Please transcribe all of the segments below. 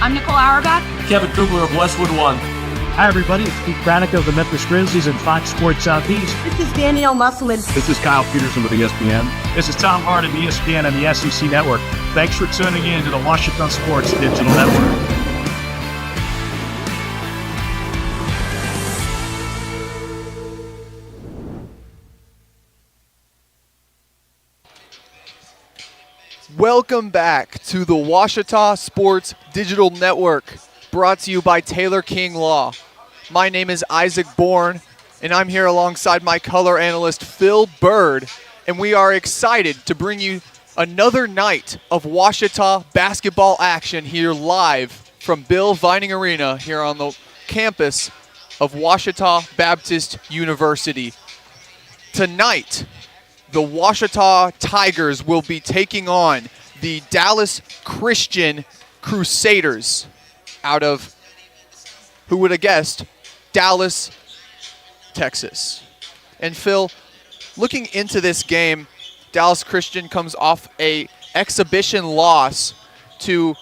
I'm Nicole Auerbach. Kevin Kugler of Westwood One. Hi, everybody. It's Pete Pranica of the Memphis Grizzlies and Fox Sports Southeast. This is Danielle Musselman. This is Kyle Peterson with ESPN. This is Tom Hart of ESPN and the SEC Network. Thanks for tuning in to the Washington Sports Digital Network. Welcome back to the Washita Sports Digital Network, brought to you by Taylor King Law. My name is Isaac Bourne, and I'm here alongside my color analyst, Phil Bird, and we are excited to bring you another night of Washita basketball action here live from Bill Vining Arena here on the campus of Washita Baptist University. Tonight, the Washita Tigers will be taking on the Dallas Christian Crusaders out of, who would have guessed, Dallas, Texas. And Phil, looking into this game, Dallas Christian comes off a exhibition loss to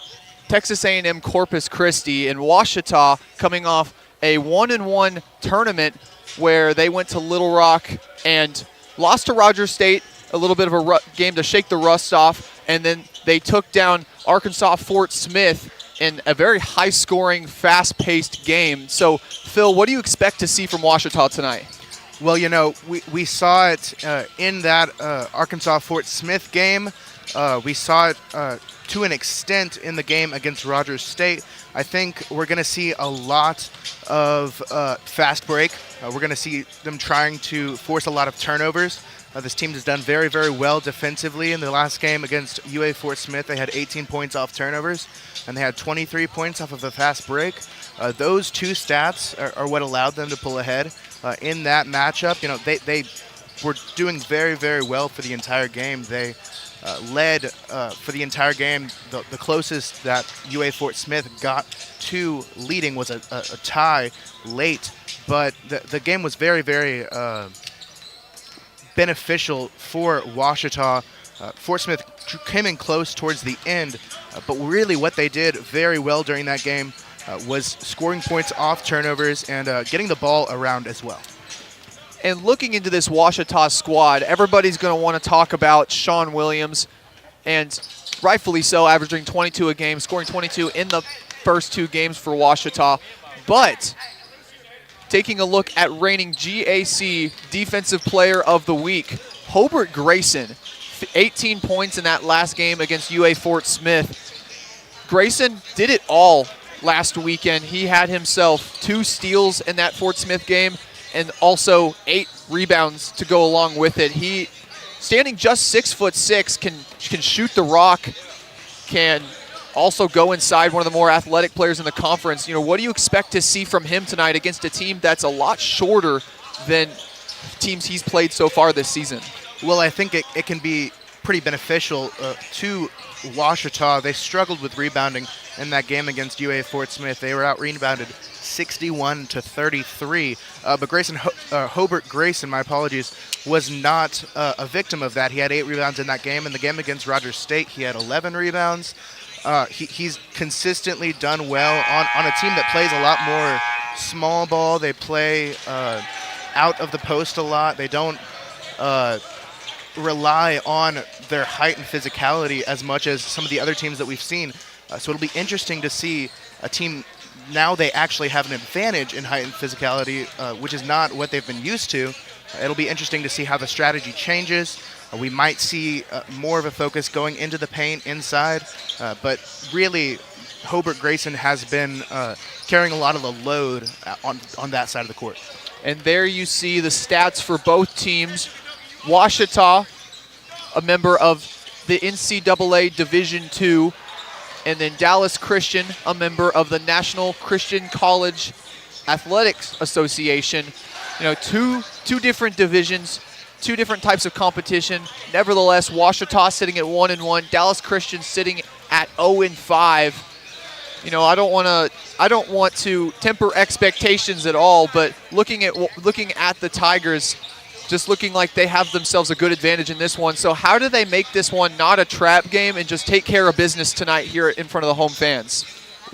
Texas A&M Corpus Christi, and Washita coming off a 1-1 tournament where they went to Little Rock and lost to Rogers State, a little bit of a game to shake the rust off, and then they took down Arkansas Fort Smith in a very high-scoring, fast-paced game. So, Phil, what do you expect to see from Washita tonight? Well, you know, we saw it in that Arkansas Fort Smith game. We saw it to an extent in the game against Rogers State. I think we're going to see a lot of fast break. We're going to see them trying to force a lot of turnovers. This team has done very, very well defensively. In the last game against UA Fort Smith, they had 18 points off turnovers, and they had 23 points off of a fast break. Those two stats are what allowed them to pull ahead in that matchup. You know, they were doing very, very well for the entire game. They led for the entire game. The closest that UA Fort Smith got to leading was a tie late, but the game was very, very beneficial for Washita. Fort Smith came in close towards the end, but really what they did very well during that game was scoring points off turnovers and getting the ball around as well. And looking into this Washita squad, everybody's going to want to talk about Sean Williams, and rightfully so, averaging 22 a game, scoring 22 in the first two games for Washita. But taking a look at reigning GAC Defensive Player of the Week, Hobart Grayson, 18 points in that last game against UA Fort Smith. Grayson did it all last weekend. He had himself 2 steals in that Fort Smith game and also 8 rebounds to go along with it. He, standing just 6'6", can shoot the rock, can also go inside, one of the more athletic players in the conference. You know, what do you expect to see from him tonight against a team that's a lot shorter than teams he's played so far this season? Well, I think it can be pretty beneficial to Washita. They struggled with rebounding in that game against UA Fort Smith. They were out-rebounded 61-33. But Hobart Grayson, my apologies, was not a victim of that. He had 8 rebounds in that game. In the game against Rogers State, he had 11 rebounds. He's consistently done well on a team that plays a lot more small ball. They play out of the post a lot. They don't rely on their height and physicality as much as some of the other teams that we've seen. So it'll be interesting to see a team, now they actually have an advantage in height and physicality, which is not what they've been used to. It'll be interesting to see how the strategy changes. We might see more of a focus going into the paint inside, but really Hobart Grayson has been carrying a lot of the load on that side of the court. And there you see the stats for both teams. Washita, a member of the NCAA Division II, and then Dallas Christian, a member of the National Christian College Athletics Association. You know, two different divisions, 2 different types of competition. Nevertheless, Washita sitting at 1-1, Dallas Christian sitting at 0-5. You know, I don't want to temper expectations at all, but looking at the Tigers, just looking like they have themselves a good advantage in this one. So how do they make this one not a trap game and just take care of business tonight here in front of the home fans?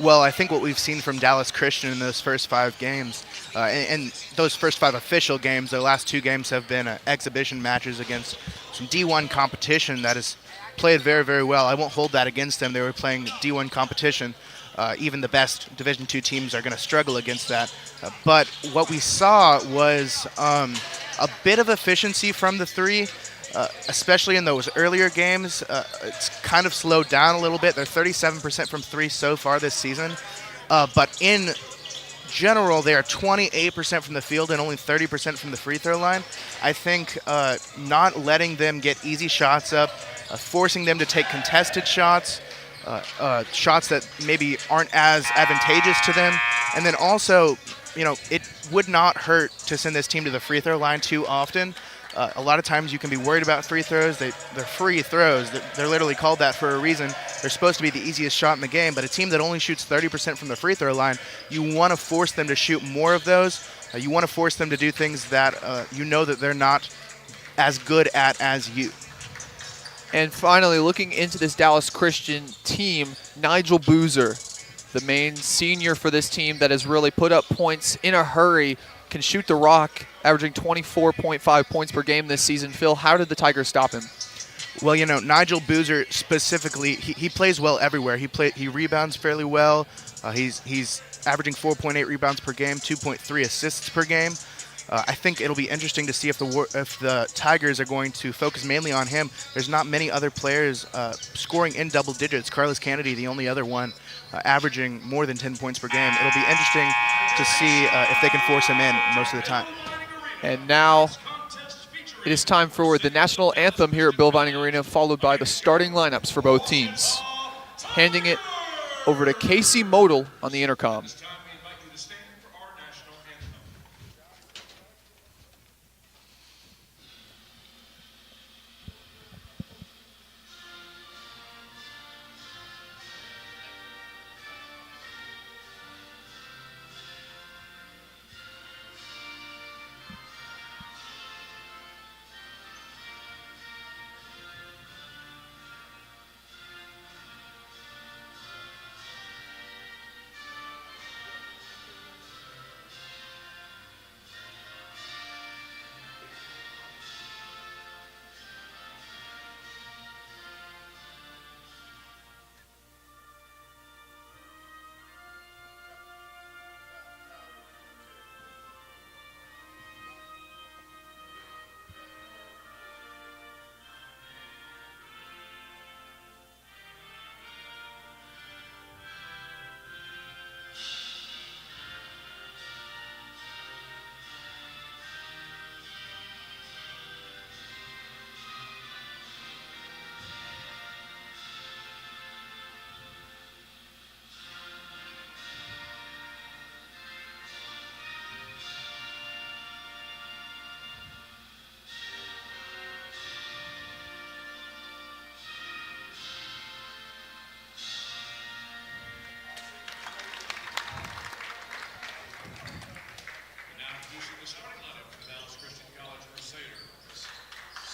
Well, I think what we've seen from Dallas Christian in those first 5 games, and those first 5 official games, their last 2 games have been exhibition matches against some D1 competition that has played very, very well. I won't hold that against them. They were playing D1 competition. Even the best Division II teams are going to struggle against that. But what we saw was a bit of efficiency from the 3. Especially in those earlier games, it's kind of slowed down a little bit. They're 37% from 3 so far this season. But in general, they are 28% from the field and only 30% from the free throw line. I think not letting them get easy shots up, forcing them to take contested shots, shots that maybe aren't as advantageous to them. And then also, it would not hurt to send this team to the free throw line too often. A lot of times you can be worried about free throws. They're free throws. They're literally called that for a reason. They're supposed to be the easiest shot in the game, but a team that only shoots 30% from the free throw line, you want to force them to shoot more of those. You want to force them to do things that that they're not as good at as you. And finally, looking into this Dallas Christian team, Nigel Boozer, the main senior for this team that has really put up points in a hurry, can shoot the rock, averaging 24.5 points per game this season. Phil, how did the Tigers stop him? Well, Nigel Boozer specifically, he plays well everywhere. He rebounds fairly well. He's averaging 4.8 rebounds per game, 2.3 assists per game. I think it'll be interesting to see if the Tigers are going to focus mainly on him. There's not many other players scoring in double digits. Carlos Kennedy, the only other one, averaging more than 10 points per game. It'll be interesting to see if they can force him in most of the time. And now it is time for the national anthem here at Bill Vining Arena, followed by the starting lineups for both teams. Handing it over to Casey Modal on the intercom.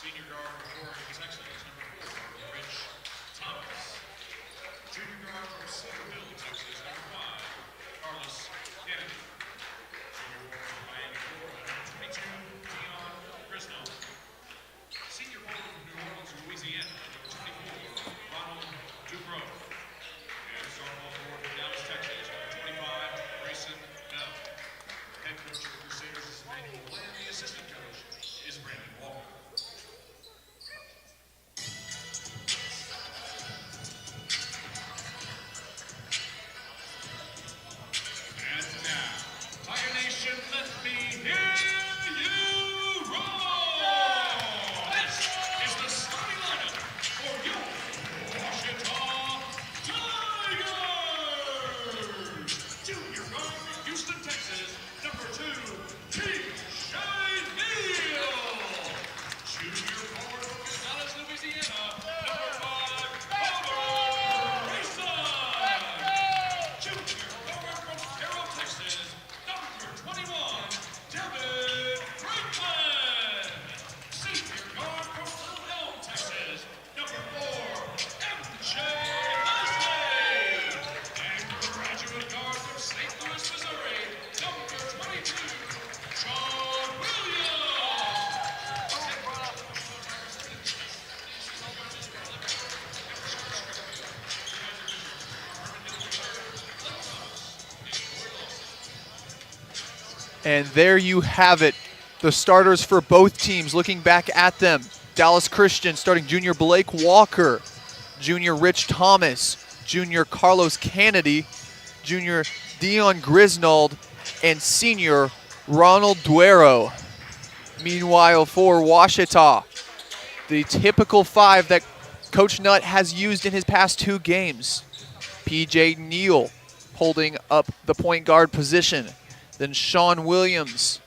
Senior guard for Oregon, Texas, number 4, Rich Thomas. Junior guard from Cedarville, Texas, number 5, Carlos Kennedy. Junior guard from Miami, Florida, number 22, Dion Fresno. Senior guard from New Orleans, Louisiana, number 24, Ronald Dubrow. And sophomore forward from Dallas, Texas, number 25, Grayson Bell. Head coach of the Crusaders is Emmanuel Bland. The assistant coach is Brandon Walker. Tiger Nation, let me hear you roar! And there you have it. The starters for both teams looking back at them. Dallas Christian starting junior Blake Walker, junior Rich Thomas, junior Carlos Kennedy, junior Dion Grisnold, and senior Ronald Duero. Meanwhile, for Ouachita, the typical five that Coach Nutt has used in his past 2 games. PJ Neal holding up the point guard position. Then Sean Williams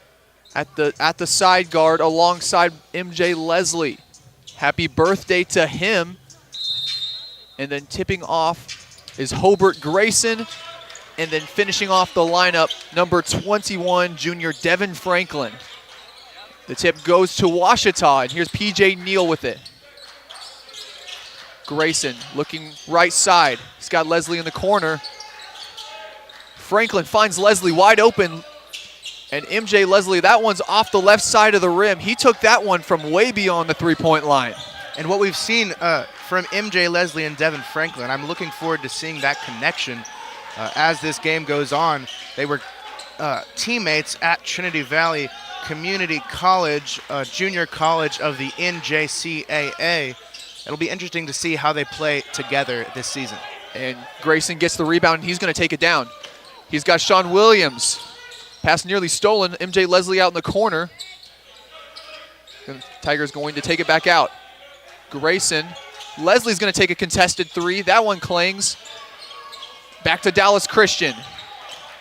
at the side guard alongside MJ Leslie. Happy birthday to him. And then tipping off is Hobart Grayson. And then finishing off the lineup, number 21, junior Devin Franklin. The tip goes to Ouachita, and here's PJ Neal with it. Grayson looking right side. He's got Leslie in the corner. Franklin finds Leslie wide open. And MJ Leslie, that one's off the left side of the rim. He took that one from way beyond the three-point line. And what we've seen from MJ Leslie and Devin Franklin, I'm looking forward to seeing that connection as this game goes on. They were teammates at Trinity Valley Community College, junior college of the NJCAA. It'll be interesting to see how they play together this season. And Grayson gets the rebound, and he's going to take it down. He's got Sean Williams. Pass nearly stolen. MJ Leslie out in the corner. Tigers going to take it back out. Grayson. Leslie's going to take a contested 3. That one clings. Back to Dallas Christian.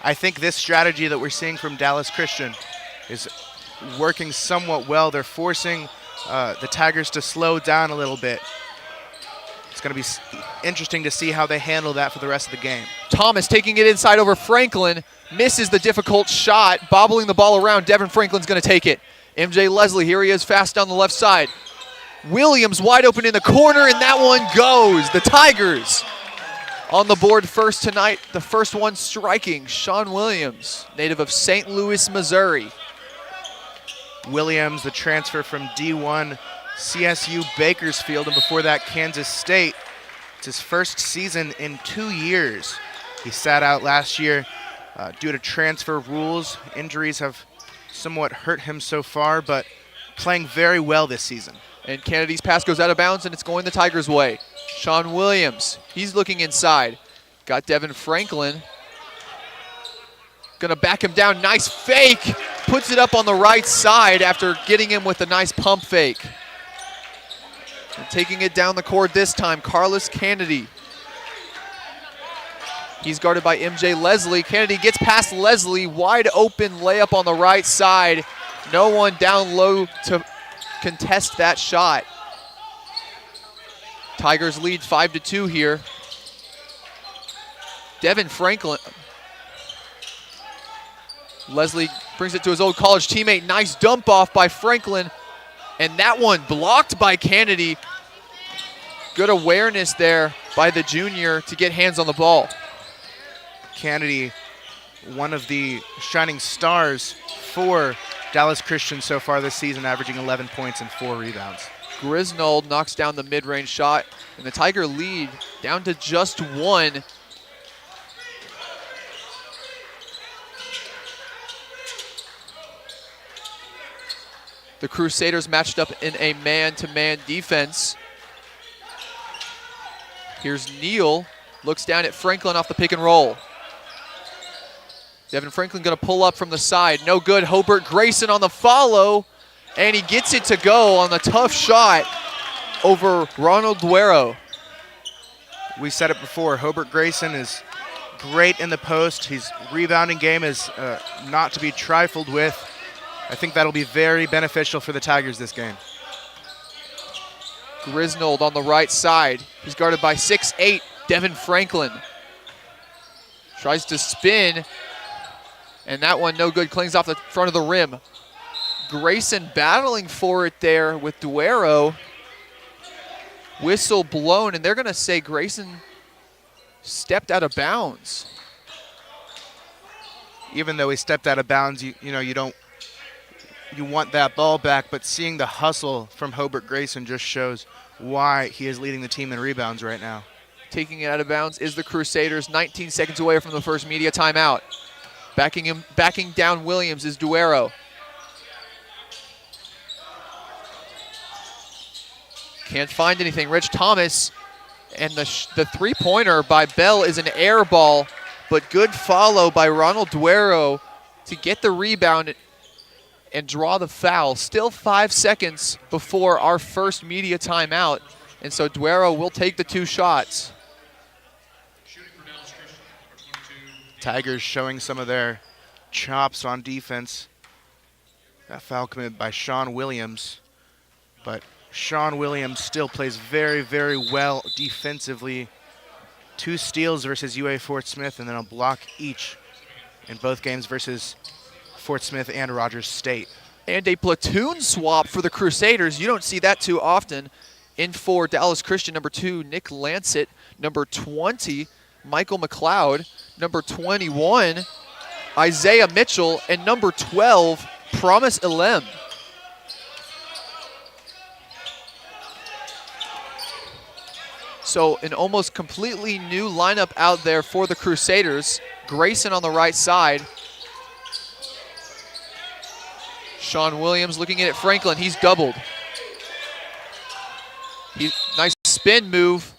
I think this strategy that we're seeing from Dallas Christian is working somewhat well. They're forcing the Tigers to slow down a little bit. It's going to be interesting to see how they handle that for the rest of the game. Thomas taking it inside over Franklin. Misses the difficult shot, bobbling the ball around. Devin Franklin's going to take it. MJ Leslie, here he is fast down the left side. Williams wide open in the corner, and that one goes. The Tigers on the board first tonight. The first one striking, Sean Williams, native of St. Louis, Missouri. Williams, the transfer from D1 CSU Bakersfield, and before that Kansas State. It's his first season in 2 years. He sat out last year due to transfer rules. Injuries have somewhat hurt him so far, but playing very well this season. And Kennedy's pass goes out of bounds, and it's going the Tigers' way. Sean Williams, he's looking inside. Got Devin Franklin. Gonna back him down, nice fake. Puts it up on the right side after getting him with a nice pump fake. And taking it down the court this time, Carlos Kennedy. He's guarded by MJ Leslie. Kennedy gets past Leslie, wide open layup on the right side. No one down low to contest that shot. Tigers lead 5-2 here. Devin Franklin. Leslie brings it to his old college teammate. Nice dump off by Franklin. And that one blocked by Kennedy. Good awareness there by the junior to get hands on the ball. Kennedy, one of the shining stars for Dallas Christian so far this season, averaging 11 points and 4 rebounds. Grisnold knocks down the mid-range shot, and the Tiger lead down to just 1. The Crusaders matched up in a man-to-man defense. Here's Neal, looks down at Franklin off the pick and roll. Devin Franklin gonna pull up from the side, no good. Hobart Grayson on the follow, and he gets it to go on the tough shot over Ronald Duero. We said it before, Hobart Grayson is great in the post. His rebounding game is not to be trifled with. I think that'll be very beneficial for the Tigers this game. Grisnold on the right side. He's guarded by 6'8", Devin Franklin. Tries to spin, and that one no good, clings off the front of the rim. Grayson battling for it there with Duero. Whistle blown, and they're gonna say Grayson stepped out of bounds. Even though he stepped out of bounds, you want that ball back, but seeing the hustle from Hobart Grayson just shows why he is leading the team in rebounds right now. Taking it out of bounds is the Crusaders, 19 seconds away from the first media timeout. Backing down Williams is Duero. Can't find anything. Rich Thomas, and the three-pointer by Bell is an air ball, but good follow by Ronald Duero to get the rebound and draw the foul. Still 5 seconds before our first media timeout, and so Duero will take the 2 shots. Tigers showing some of their chops on defense. That foul committed by Sean Williams, but Sean Williams still plays very, very well defensively. 2 steals versus UA Fort Smith, and then a block each in both games versus Fort Smith and Rogers State. And a platoon swap for the Crusaders. You don't see that too often. In for Dallas Christian, number 2, Nick Lancet. Number 20, Michael McLeod. Number 21, Isaiah Mitchell. And number 12, Promise Elem. So an almost completely new lineup out there for the Crusaders. Grayson on the right side. Sean Williams looking at Franklin. He's doubled. Nice spin move.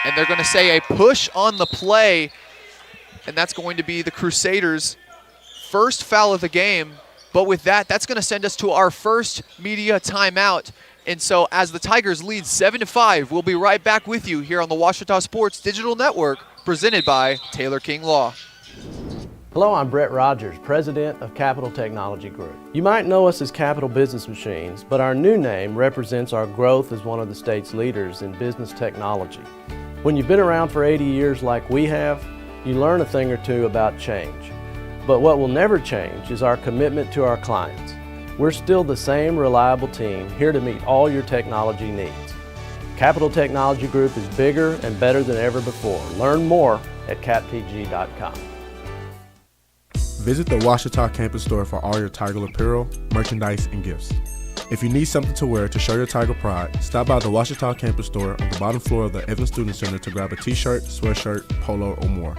And they're going to say a push on the play. And that's going to be the Crusaders' first foul of the game. But with that, that's going to send us to our first media timeout. And so as the Tigers lead 7-5, we'll be right back with you here on the Ouachita Sports Digital Network, presented by Taylor King Law. Hello, I'm Brett Rogers, President of Capital Technology Group. You might know us as Capital Business Machines, but our new name represents our growth as one of the state's leaders in business technology. When you've been around for 80 years like we have, you learn a thing or two about change. But what will never change is our commitment to our clients. We're still the same reliable team here to meet all your technology needs. Capital Technology Group is bigger and better than ever before. Learn more at captg.com. Visit the Ouachita campus store for all your Tiger apparel, merchandise, and gifts. If you need something to wear to show your Tiger pride, stop by the Ouachita campus store on the bottom floor of the Evans Student Center to grab a t-shirt, sweatshirt, polo, or more.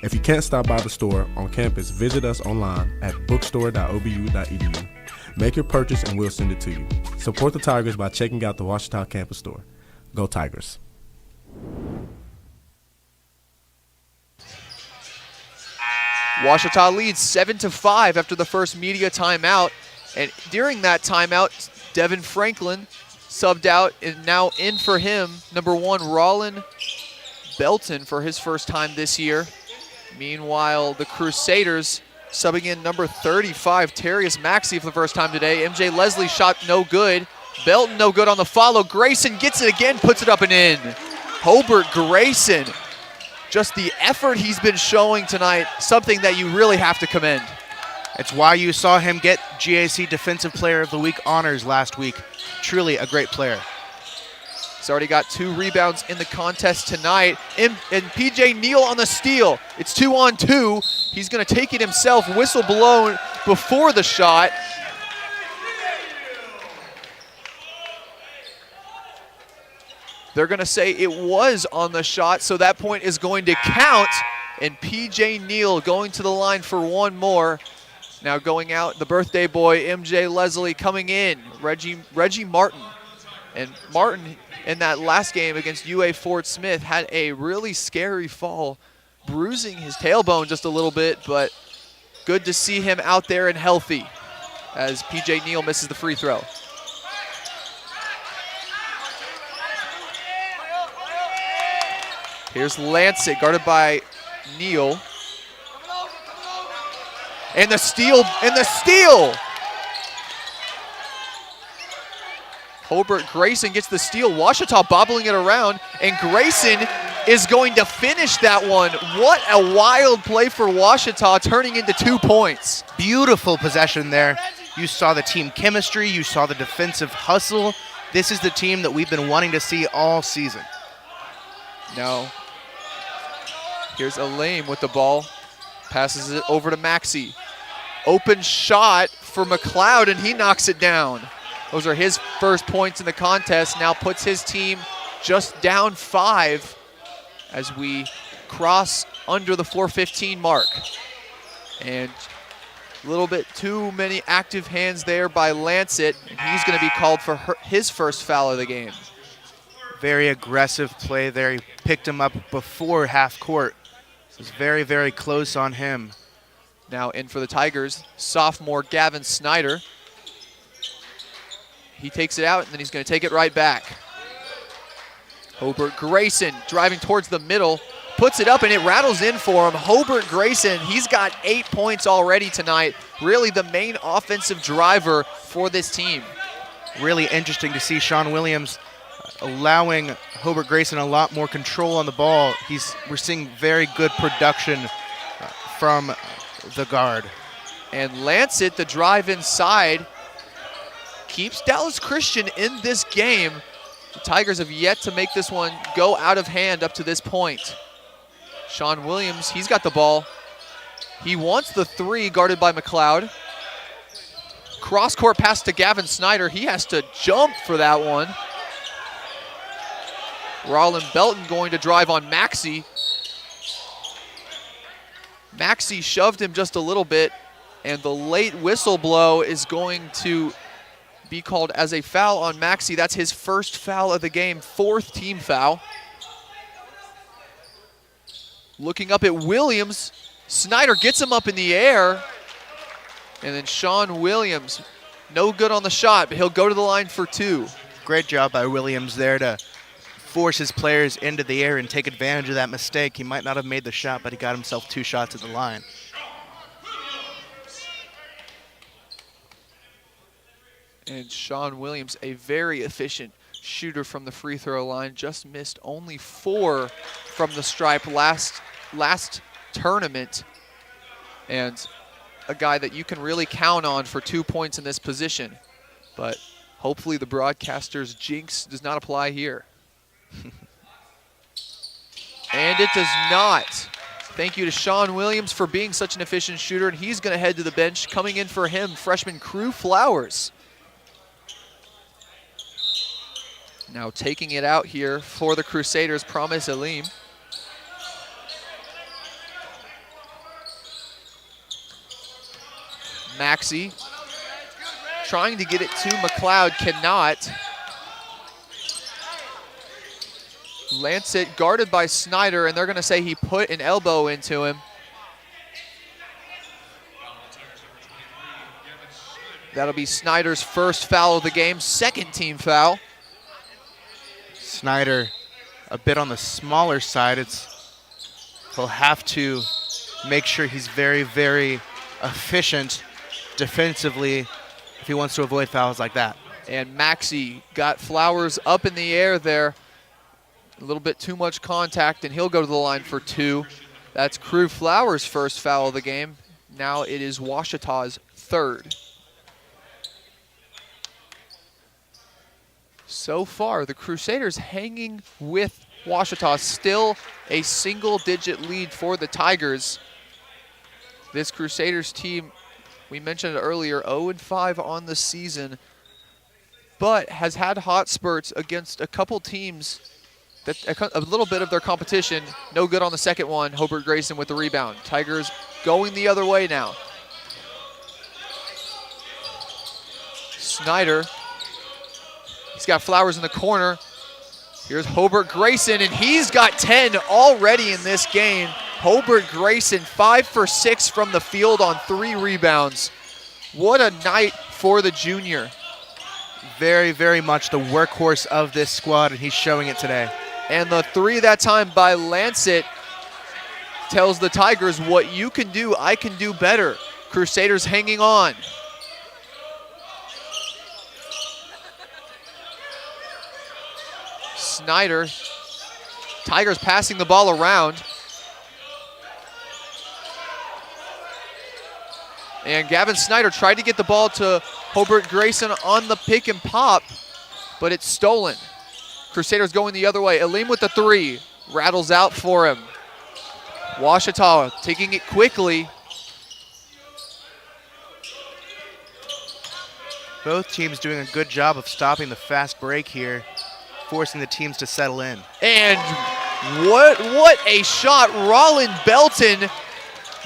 If you can't stop by the store on campus, visit us online at bookstore.obu.edu. Make your purchase and we'll send it to you. Support the Tigers by checking out the Ouachita campus store. Go Tigers. Ouachita leads 7-5 after the first media timeout. And during that timeout, Devin Franklin subbed out, and now in for him, number 1, Rollin Belton for his first time this year. Meanwhile, the Crusaders subbing in number 35, Terrius Maxey for the first time today. MJ Leslie shot no good. Belton no good on the follow. Grayson gets it again, puts it up and in. Hobart Grayson, just the effort he's been showing tonight, something that you really have to commend. It's why you saw him get GAC Defensive Player of the Week honors last week. Truly a great player. He's already got 2 rebounds in the contest tonight. And PJ Neal on the steal. It's 2-on-2. He's going to take it himself. Whistle blown before the shot. They're going to say it was on the shot, so that point is going to count. And PJ Neal going to the line for one more. Now going out, the birthday boy, MJ Leslie, coming in. Reggie Martin. And Martin, in that last game against UA Fort Smith, had a really scary fall, bruising his tailbone just a little bit, but good to see him out there and healthy as PJ Neal misses the free throw. Here's Lancet, guarded by Neal. And the steal, Hobart Grayson gets the steal. Ouachita bobbling it around, and Grayson is going to finish that one. What a wild play for Ouachita, turning into 2 points. Beautiful possession there. You saw the team chemistry. You saw the defensive hustle. This is the team that we've been wanting to see all season. No. Here's Elaine with the ball. Passes it over to Maxey. Open shot for McLeod, and he knocks it down. Those are his first points in the contest. Now puts his team just down 5 as we cross under the 4:15 mark. And a little bit too many active hands there by Lancet, and he's going to be called for his first foul of the game. Very aggressive play there. He picked him up before half court. It was very, very close on him. Now in for the Tigers, sophomore Gavin Snyder. He takes it out, and then he's going to take it right back. Hobart Grayson driving towards the middle, puts it up, and it rattles in for him. Hobart Grayson, he's got 8 points already tonight. Really the main offensive driver for this team. Really interesting to see Sean Williams allowing Hobart Grayson a lot more control on the ball. We're seeing very good production from the guard. And Lancet, the drive inside, keeps Dallas Christian in this game. The Tigers have yet to make this one go out of hand up to this point. Sean Williams, he's got the ball. He wants the three, guarded by McLeod. Cross-court pass to Gavin Snyder. He has to jump for that one. Rollin Belton going to drive on Maxey. Maxey shoved him just a little bit, and the late whistle blow is going to be called as a foul on Maxey. That's his first foul of the game, 4th team foul. Looking up at Williams. Snyder gets him up in the air. And then Sean Williams, no good on the shot, but he'll go to the line for 2. Great job by Williams there to force his players into the air and take advantage of that mistake. He might not have made the shot, but he got himself 2 shots at the line. And Sean Williams, a very efficient shooter from the free throw line, just missed only 4 from the stripe last tournament. And a guy that you can really count on for 2 points in this position. But hopefully the broadcaster's jinx does not apply here. And it does not. Thank you to Sean Williams for being such an efficient shooter, and he's going to head to the bench. Coming in for him, freshman Crew Flowers. Now taking it out here for the Crusaders, Promise Elim. Maxey trying to get it to McLeod, cannot. Lancet guarded by Snyder, and they're going to say he put an elbow into him. That'll be Snyder's first foul of the game, 2nd team foul. Snyder a bit on the smaller side. He'll have to make sure he's very, very efficient defensively if he wants to avoid fouls like that. And Maxey got Flowers up in the air there. A little bit too much contact, and he'll go to the line for 2. That's Crew Flowers' first foul of the game. Now it is Washita's 3rd. So far, the Crusaders hanging with Washita, still a single-digit lead for the Tigers. This Crusaders team, we mentioned it earlier, 0-5 on the season, but has had hot spurts against a couple teams that a little bit of their competition. No good on the second one. Hobart Grayson with the rebound. Tigers going the other way now. Snyder. He's got Flowers in the corner. Here's Hobart Grayson, and he's got 10 already in this game. Hobart Grayson, 5 for 6 from the field on 3 rebounds. What a night for the junior. Very, very much the workhorse of this squad, and he's showing it today. And the 3 that time by Lancet tells the Tigers, what you can do, I can do better. Crusaders hanging on. Snyder, Tigers passing the ball around. And Gavin Snyder tried to get the ball to Hobart Grayson on the pick and pop, but it's stolen. Crusaders going the other way. Elim with the 3, rattles out for him. Washita taking it quickly. Both teams doing a good job of stopping the fast break here, forcing the teams to settle in. And what a shot. Rollin Belton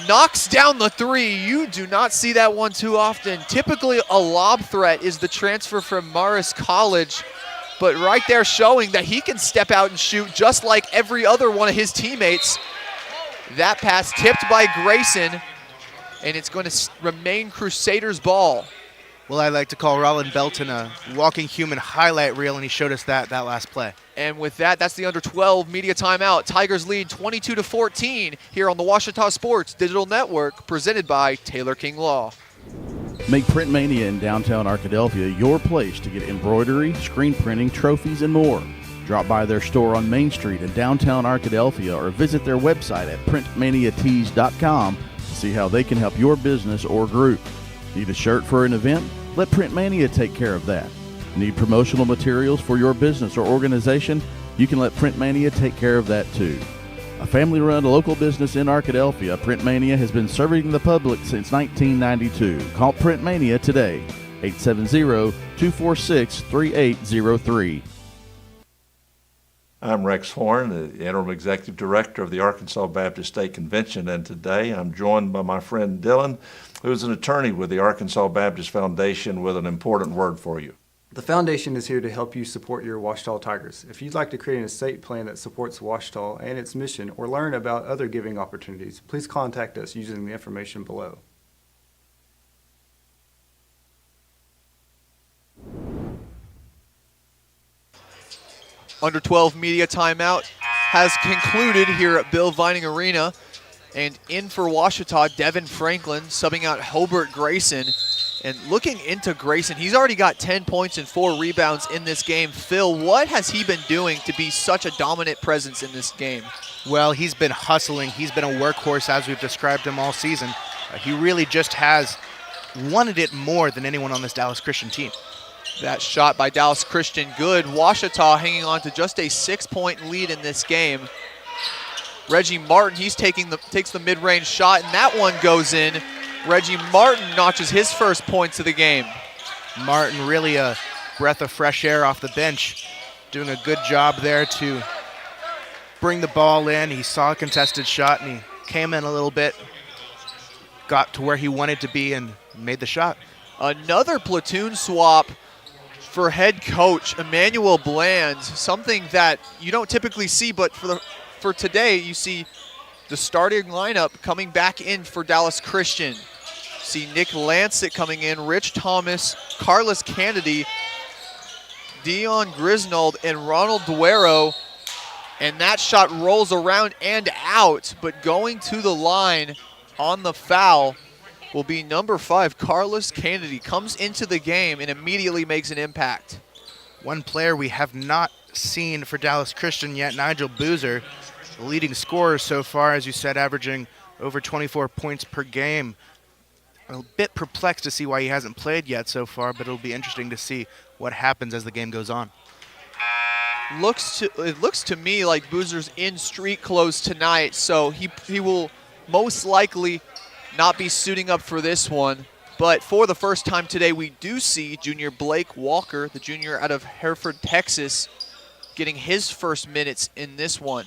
knocks down the three. You do not see that one too often. Typically a lob threat is the transfer from Morris College, but right there showing that he can step out and shoot just like every other one of his teammates. That pass tipped by Grayson, and it's going to remain Crusaders' ball. Well, I like to call Rollin Belton a walking human highlight reel, and he showed us that last play. And with that, that's the under 12 media timeout. Tigers lead 22-14 here on the Washita Sports Digital Network, presented by Taylor King Law. Make Print Mania in downtown Arkadelphia your place to get embroidery, screen printing, trophies, and more. Drop by their store on Main Street in downtown Arkadelphia or visit their website at printmaniatees.com to see how they can help your business or group. Need a shirt for an event? Let Print Mania take care of that. Need promotional materials for your business or organization? You can let Print Mania take care of that too. A family-run local business in Arkadelphia, Print Mania has been serving the public since 1992. Call Print Mania today, 870-246-3803. I'm Rex Horn, the Interim Executive Director of the Arkansas Baptist State Convention, and today I'm joined by my friend Dylan, who is an attorney with the Arkansas Baptist Foundation, with an important word for you. The foundation is here to help you support your Washita Tigers. If you'd like to create an estate plan that supports Washita and its mission, or learn about other giving opportunities, please contact us using the information below. Under 12 media timeout has concluded here at Bill Vining Arena. And in for Washita, Devin Franklin subbing out Hobart Grayson. And looking into Grayson, he's already got 10 points and 4 rebounds in this game. Phil, what has he been doing to be such a dominant presence in this game? Well, he's been hustling. He's been a workhorse as we've described him all season. He really just has wanted it more than anyone on this Dallas Christian team. That shot by Dallas Christian, good. Washita hanging on to just a 6-point lead in this game. Reggie Martin, he's takes the mid-range shot, and that one goes in. Reggie Martin notches his first points of the game. Martin really a breath of fresh air off the bench, doing a good job there to bring the ball in. He saw a contested shot, and he came in a little bit, got to where he wanted to be, and made the shot. Another platoon swap for head coach Emmanuel Bland, something that you don't typically see, but for today you see the starting lineup coming back in for Dallas Christian. See Nick Lancet coming in, Rich Thomas, Carlos Kennedy, Dion Grisnold, and Ronald Duero. And that shot rolls around and out, but going to the line on the foul will be number 5, Carlos Kennedy. Comes into the game and immediately makes an impact. One player we have not seen for Dallas Christian yet, Nigel Boozer, the leading scorer so far, as you said, averaging over 24 points per game. A bit perplexed to see why he hasn't played yet so far, but it'll be interesting to see what happens as the game goes on. It looks to me like Boozer's in street clothes tonight, so he will most likely not be suiting up for this one. But for the first time today, we do see junior Blake Walker, the junior out of Hereford, Texas, getting his first minutes in this one.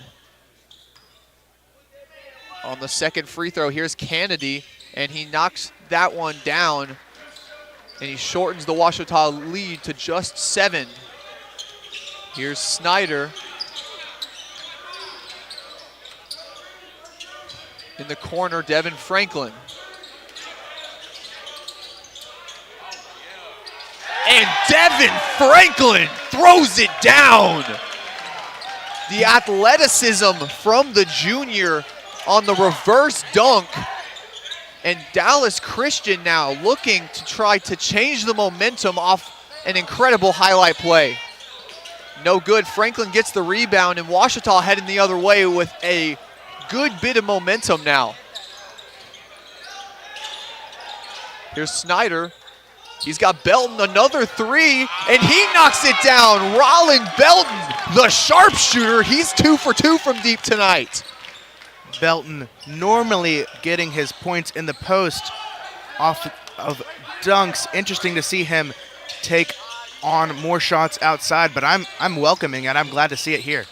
On the second free throw, here's Kennedy, and he knocks that one down, and he shortens the Washita lead to just 7. Here's Snyder. In the corner, Devin Franklin. And Devin Franklin throws it down. The athleticism from the junior on the reverse dunk. And Dallas Christian now looking to try to change the momentum off an incredible highlight play. No good. Franklin gets the rebound, and Washita heading the other way with a good bit of momentum now. Here's Snyder. He's got Belton, another 3, and he knocks it down. Rollin Belton, the sharpshooter. He's 2 for 2 from deep tonight. Belton normally getting his points in the post off of dunks. Interesting to see him take on more shots outside, but I'm welcoming it. I'm glad to see it here.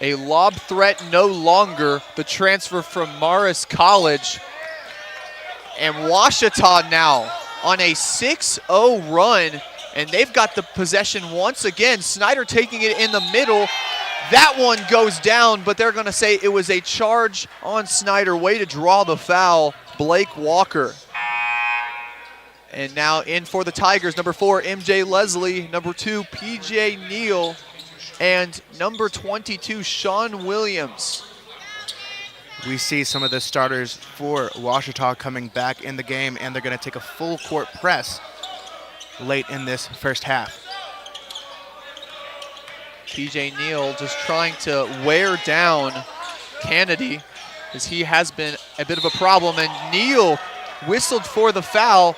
A lob threat no longer. The transfer from Morris College And Washita now on a 6-0 run, and they've got the possession once again. Snyder taking it in the middle. That one goes down, but they're going to say it was a charge on Snyder. Way to draw the foul, Blake Walker. And now in for the Tigers, number 4, MJ Leslie, number 2, PJ Neal, and number 22, Sean Williams. We see some of the starters for Washita coming back in the game, and they're going to take a full court press late in this first half. PJ Neal just trying to wear down Kennedy, as he has been a bit of a problem, and Neal whistled for the foul.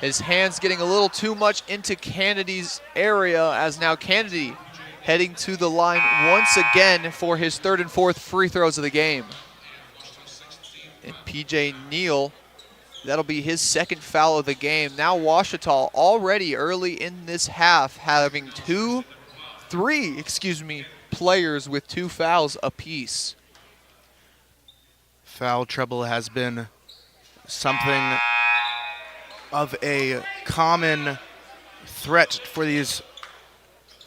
His hands getting a little too much into Kennedy's area, as now Kennedy heading to the line once again for his 3rd and 4th free throws of the game. And PJ Neal, that'll be his 2nd foul of the game. Now Washita already early in this half having three players with 2 fouls apiece. Foul trouble has been something of a common threat for these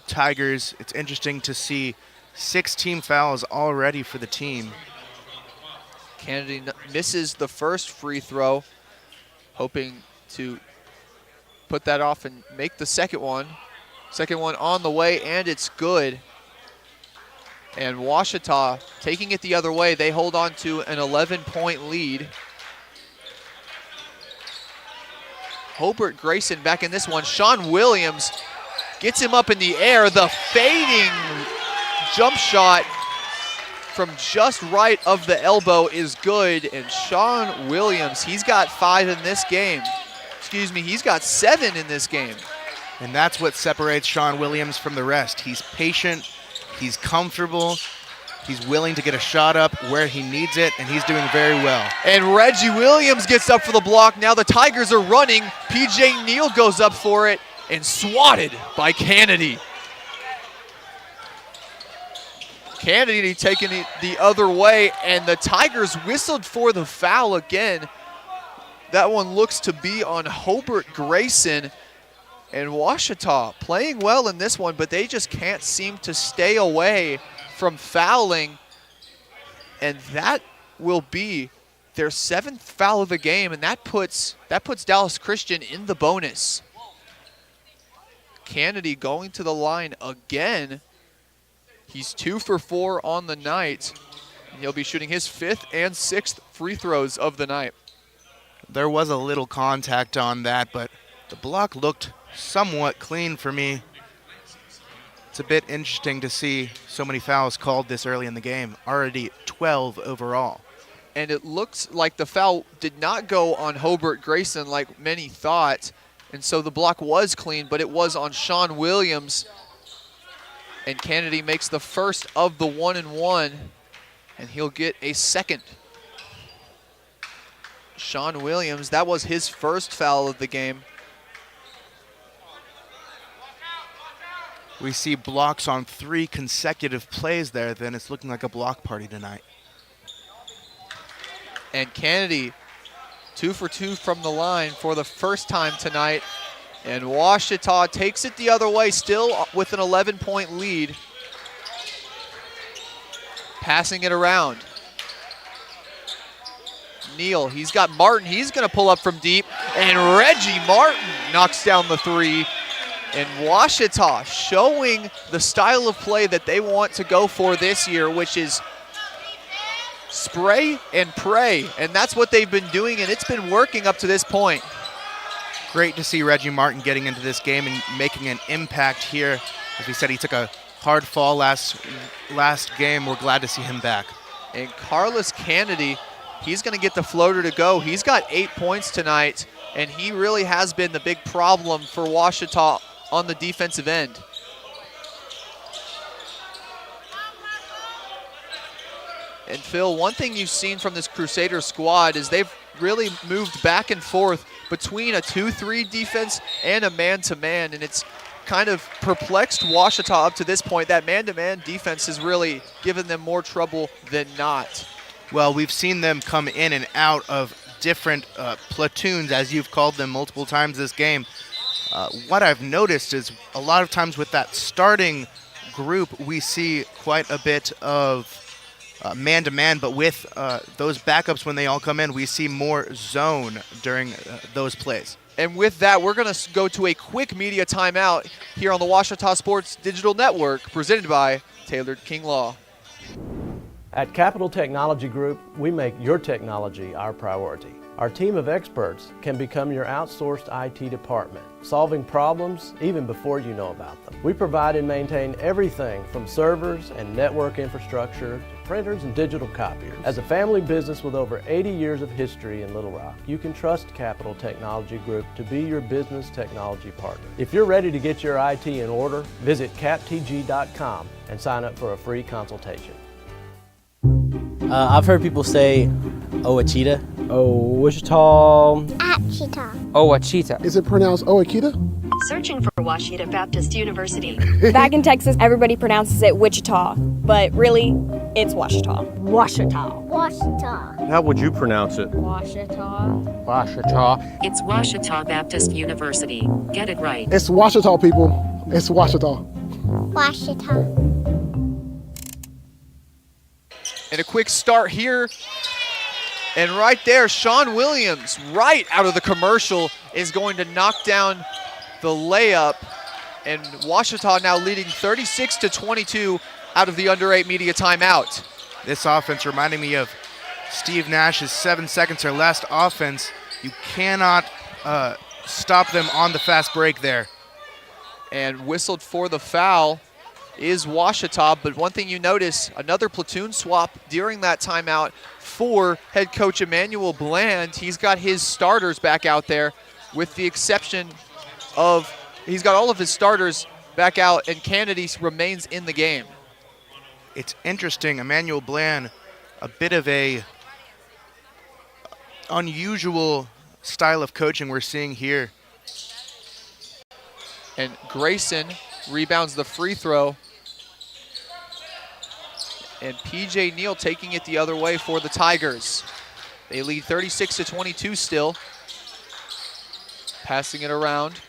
Tigers. It's interesting to see 6 team fouls already for the team. Kennedy misses the first free throw, hoping to put that off and make the second one. Second one on the way, and it's good. And Washita taking it the other way. They hold on to an 11-point lead. Hobart Grayson back in this one. Sean Williams gets him up in the air. The fading jump shot from just right of the elbow is good. And Sean Williams, he's got 5 in this game. Excuse me, he's got 7 in this game. And that's what separates Sean Williams from the rest. He's patient, he's comfortable, he's willing to get a shot up where he needs it, and he's doing very well. And Reggie Williams gets up for the block. Now the Tigers are running. PJ Neal goes up for it and swatted by Kennedy. Kennedy taking it the other way, and the Tigers whistled for the foul again. That one looks to be on Hobart Grayson. And Washita playing well in this one, but they just can't seem to stay away from fouling. And that will be their 7th foul of the game, and that puts Dallas Christian in the bonus. Kennedy going to the line again. He's 2 for 4 on the night. And he'll be shooting his 5th and 6th free throws of the night. There was a little contact on that, but the block looked somewhat clean for me. It's a bit interesting to see so many fouls called this early in the game, already 12 overall. And it looks like the foul did not go on Hobart Grayson like many thought, and so the block was clean, but it was on Sean Williams. And Kennedy makes the first of the 1-and-1, and he'll get a second. Sean Williams, that was his first foul of the game. We see blocks on 3 consecutive plays there, then it's looking like a block party tonight. And Kennedy, 2 for 2 from the line for the first time tonight. And Washita takes it the other way, still with an 11-point lead. Passing it around. Neal, he's got Martin, he's gonna pull up from deep. And Reggie Martin knocks down the 3. And Washita showing the style of play that they want to go for this year, which is spray and pray. And that's what they've been doing, and it's been working up to this point. Great to see Reggie Martin getting into this game and making an impact here. As we said, he took a hard fall last game. We're glad to see him back. And Carlos Kennedy, he's going to get the floater to go. He's got 8 points tonight, and he really has been the big problem for Washita on the defensive end. And Phil, one thing you've seen from this Crusader squad is they've really moved back and forth between a 2-3 defense and a man-to-man, and it's kind of perplexed Washita up to this point. That man-to-man defense has really given them more trouble than not. Well, we've seen them come in and out of different platoons, as you've called them multiple times this game. What I've noticed is a lot of times with that starting group, we see quite a bit of man-to-man, but with those backups, when they all come in, we see more zone during those plays. And with that, we're going to go to a quick media timeout here on the Washita Sports Digital Network, presented by Taylor King Law. At Capital Technology Group, we make your technology our priority. Our team of experts can become your outsourced IT department, solving problems even before you know about them. We provide and maintain everything from servers and network infrastructure to printers and digital copiers. As a family business with over 80 years of history in Little Rock, you can trust Capital Technology Group to be your business technology partner. If you're ready to get your IT in order, visit captg.com and sign up for a free consultation. I've heard people say Ouachita. Wichita. Achita. Ouachita. Is it pronounced Ouachita? Searching for Washita Baptist University. Back in Texas, everybody pronounces it Wichita, but really, it's Washita. Washita. Washita. How would you pronounce it? Washita. Washita. It's Washita Baptist University. Get it right. It's Washita, people. It's Washita. Washita. And a quick start here. And right there, Sean Williams, right out of the commercial, is going to knock down the layup. And Washita now leading 36-22 out of the under 8 media timeout. This offense reminding me of Steve Nash's 7 seconds or less offense. You cannot stop them on the fast break there. And whistled for the foul is Washita, but one thing you notice, another platoon swap during that timeout for head coach Emmanuel Bland. He's got his starters back out there, with the exception of, he's got all of his starters back out, and Kennedy remains in the game. It's interesting, Emmanuel Bland, a bit of a unusual style of coaching we're seeing here. And Grayson rebounds the free throw. And P.J. Neal taking it the other way for the Tigers. They lead 36-22 still. Passing it around.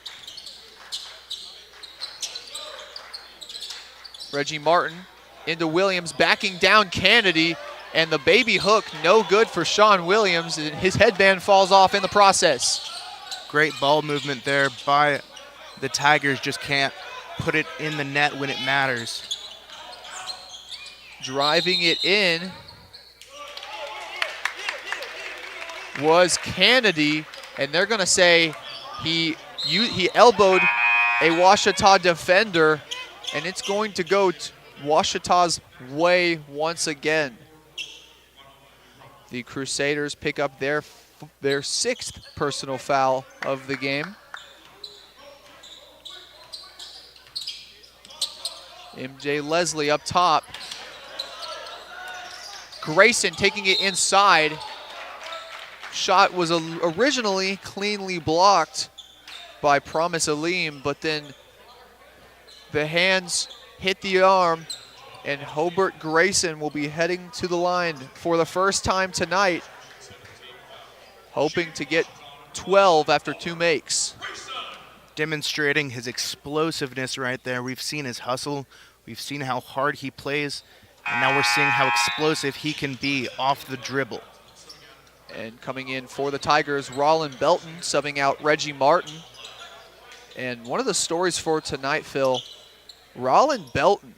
Reggie Martin into Williams, backing down Kennedy, and the baby hook no good for Sean Williams, and his headband falls off in the process. Great ball movement there by the Tigers, just can't put it in the net when it matters. Driving it in was Kennedy, and they're going to say he elbowed a Washita defender, and it's going to go Washita's way once again. The Crusaders pick up their 6th personal foul of the game. MJ Leslie up top. Grayson taking it inside. Shot was originally cleanly blocked by Promise Aleem, but then the hands hit the arm, and Hobart Grayson will be heading to the line for the first time tonight, hoping to get 12 after 2 makes. Demonstrating his explosiveness right there. We've seen his hustle. We've seen how hard he plays. And now we're seeing how explosive he can be off the dribble. And coming in for the Tigers, Rollin Belton subbing out Reggie Martin. And one of the stories for tonight, Phil, Rollin Belton,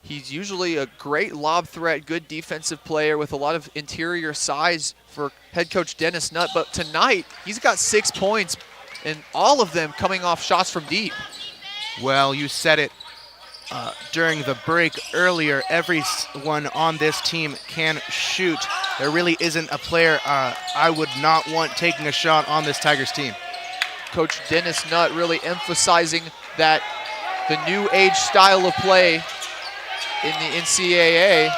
he's usually a great lob threat, good defensive player with a lot of interior size for head coach Dennis Nutt. But tonight, he's got 6 points, and all of them coming off shots from deep. Well, you said it during the break earlier. Everyone on this team can shoot. There really isn't a player I would not want taking a shot on this Tigers team. Coach Dennis Nutt really emphasizing that the new age style of play in the NCAA.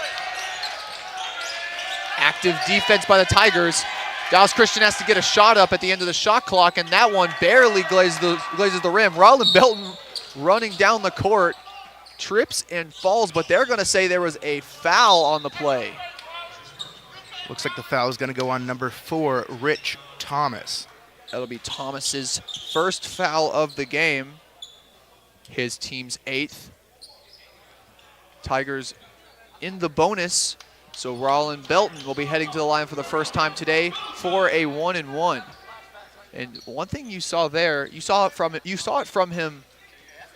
Active defense by the Tigers. Dallas Christian has to get a shot up at the end of the shot clock, and that one barely glazes the rim. Rollin Belton running down the court, trips and falls, but they're going to say there was a foul on the play. Looks like the foul is going to go on number 4, Rich Thomas. That'll be Thomas's first foul of the game. His team's 8th. Tigers in the bonus, so Rollin Belton will be heading to the line for the first time today for a 1-and-1. And one thing you saw there, you saw it from him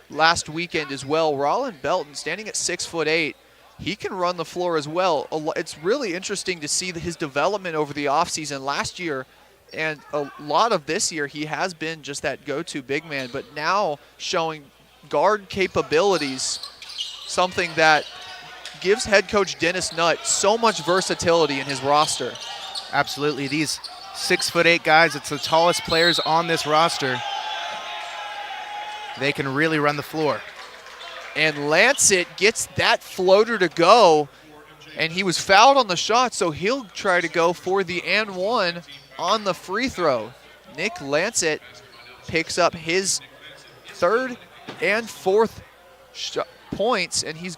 last weekend as well. Rollin Belton, standing at 6'8", he can run the floor as well. It's really interesting to see his development over the offseason. Last year and a lot of this year, he has been just that go-to big man, but now showing guard capabilities, something that gives head coach Dennis Nutt so much versatility in his roster. Absolutely. These 6'8" guys, it's the tallest players on this roster. They can really run the floor. And Lancet gets that floater to go, and he was fouled on the shot, so he'll try to go for the and one on the free throw. Nick Lancet picks up his 3rd and 4th points, and he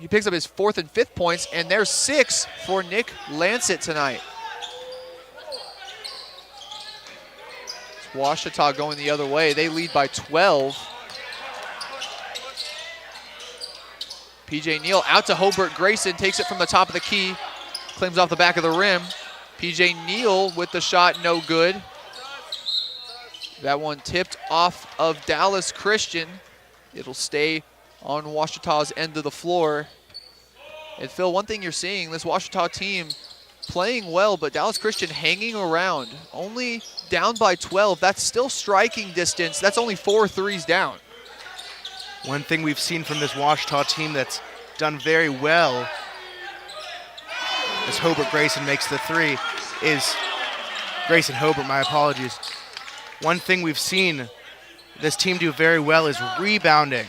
picks up his 4th and 5th points, and there's 6 for Nick Lancet tonight. It's Ouachita going the other way. They lead by 12. PJ Neal out to Hobart Grayson, takes it from the top of the key, claims off the back of the rim. PJ Neal with the shot, no good. That one tipped off of Dallas Christian. It'll stay on Ouachita's end of the floor. And Phil, one thing you're seeing, this Ouachita team playing well, but Dallas Christian hanging around. Only down by 12. That's still striking distance. That's only 4 threes down. One thing we've seen from this Ouachita team that's done very well as Hobart Grayson makes the 3 is Grayson Hobart, my apologies. One thing we've seen this team do very well is rebounding.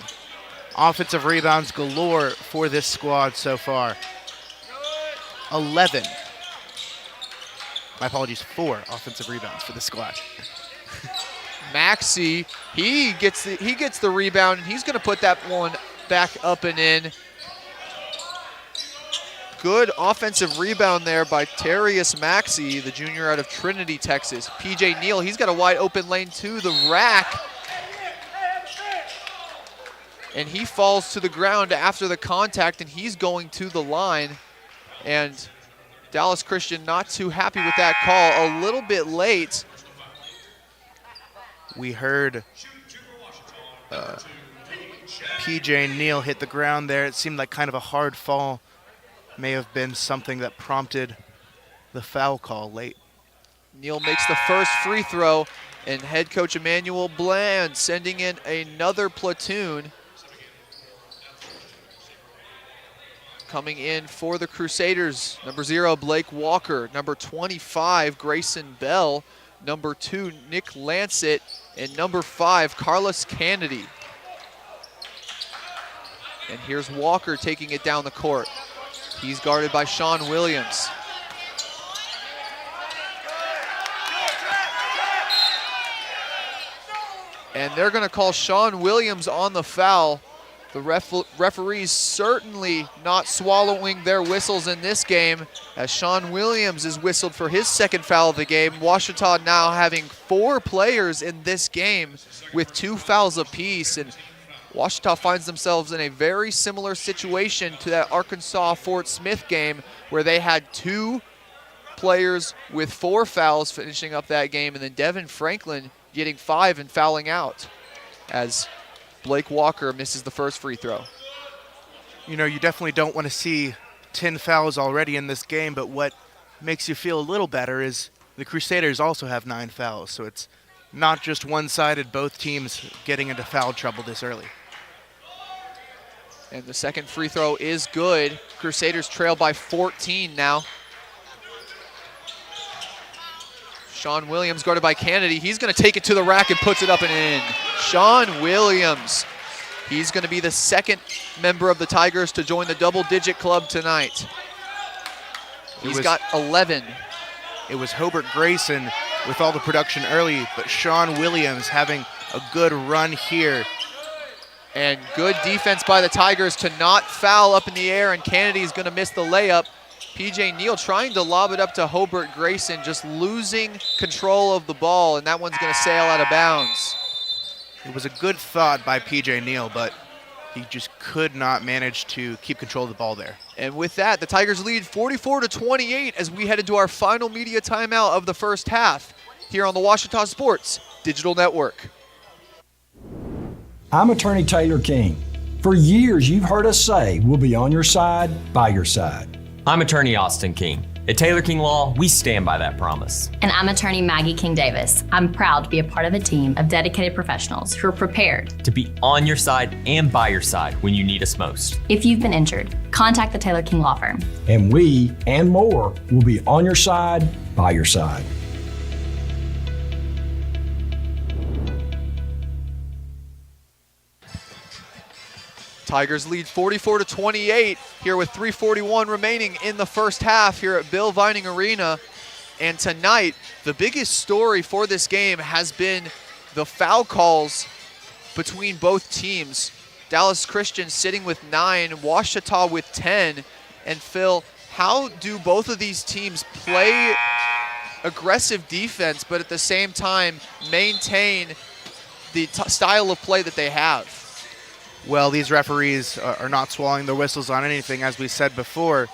Offensive rebounds galore for this squad so far. 11. My apologies, 4 offensive rebounds for the squad. Maxey, he gets the rebound, and he's going to put that one back up and in. Good offensive rebound there by Terrius Maxey, the junior out of Trinity, Texas. PJ Neal, he's got a wide open lane to the rack. And he falls to the ground after the contact, and he's going to the line. And Dallas Christian not too happy with that call, a little bit late. We heard PJ Neal hit the ground there. It seemed like kind of a hard fall. May have been something that prompted the foul call late. Neal makes the first free throw, and head coach Emmanuel Bland sending in another platoon. Coming in for the Crusaders, number 0, Blake Walker. Number 25, Grayson Bell. Number 2, Nick Lancet. And number 5, Carlos Kennedy. And here's Walker taking it down the court. He's guarded by Sean Williams. And they're going to call Sean Williams on the foul. The referees certainly not swallowing their whistles in this game, as Sean Williams is whistled for his 2nd foul of the game. Ouachita now having 4 players in this game with 2 fouls apiece, and Ouachita finds themselves in a very similar situation to that Arkansas-Fort Smith game, where they had 2 players with 4 fouls finishing up that game, and then Devin Franklin getting 5 and fouling out as Blake Walker misses the first free throw. You know, you definitely don't want to see 10 fouls already in this game, but what makes you feel a little better is the Crusaders also have 9 fouls, so it's not just one-sided, both teams getting into foul trouble this early. And the second free throw is good. Crusaders trail by 14 now. Sean Williams guarded by Kennedy. He's going to take it to the rack and puts it up and in. Sean Williams. He's going to be the 2nd member of the Tigers to join the double-digit club tonight. He's got 11. It was Hobart Grayson with all the production early, but Sean Williams having a good run here. And good defense by the Tigers to not foul up in the air, and Kennedy's going to miss the layup. PJ Neal trying to lob it up to Hobart Grayson, just losing control of the ball, and that one's going to sail out of bounds. It was a good thought by PJ Neal, but he just could not manage to keep control of the ball there. And with that, the Tigers lead 44-28 as we head into our final media timeout of the first half here on the Washita Sports Digital Network. I'm Attorney Taylor King. For years, you've heard us say we'll be on your side, by your side. I'm Attorney Austin King. At Taylor King Law, we stand by that promise. And I'm Attorney Maggie King Davis. I'm proud to be a part of a team of dedicated professionals who are prepared to be on your side and by your side when you need us most. If you've been injured, contact the Taylor King Law Firm. And we, and more, will be on your side, by your side. Tigers lead 44-28 here with 3:41 remaining in the first half here at Bill Vining Arena. And tonight, the biggest story for this game has been the foul calls between both teams. Dallas Christian sitting with 9, Washita with 10. And Phil, how do both of these teams play aggressive defense, but at the same time maintain the style of play that they have? Well, these referees are not swallowing their whistles on anything, as we said before.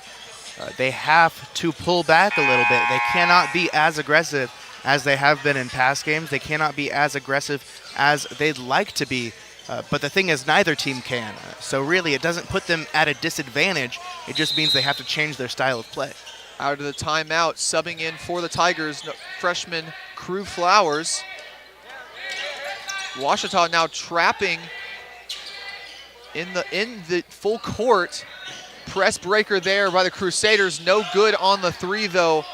They have to pull back a little bit. They cannot be as aggressive as they have been in past games. They cannot be as aggressive as they'd like to be. But the thing is, neither team can. So really, it doesn't put them at a disadvantage. It just means they have to change their style of play. Out of the timeout, subbing in for the Tigers, freshman Crew Flowers. Washita now trapping in the full court. Press breaker there by the Crusaders. No good on the three, though,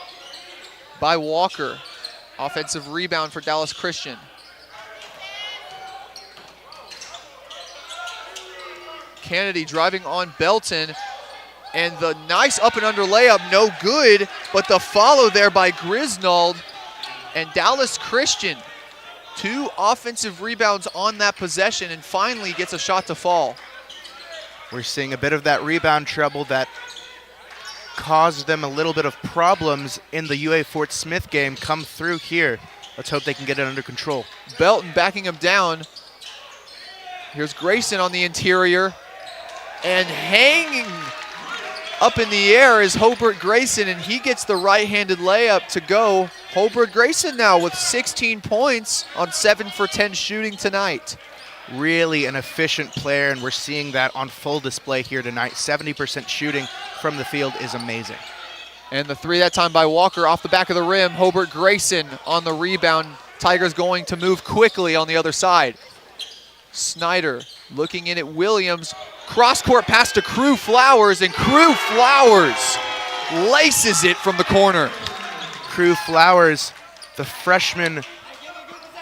by Walker. Offensive rebound for Dallas Christian. Kennedy driving on Belton. And the nice up and under layup, no good, but the follow there by Grisnold. And Dallas Christian, 2 offensive rebounds on that possession, and finally gets a shot to fall. We're seeing a bit of that rebound trouble that caused them a little bit of problems in the UA Fort Smith game come through here. Let's hope they can get it under control. Belton backing him down. Here's Grayson on the interior. And hanging up in the air is Hobart Grayson, and he gets the right-handed layup to go. Hobart Grayson now with 16 points on 7 for 10 shooting tonight. Really an efficient player, and we're seeing that on full display here tonight. 70% shooting from the field is amazing. And the three that time by Walker off the back of the rim. Hobart Grayson on the rebound. Tigers going to move quickly on the other side. Snyder looking in at Williams. Cross-court pass to Crew Flowers, and Crew Flowers laces it from the corner. Crew Flowers, the freshman,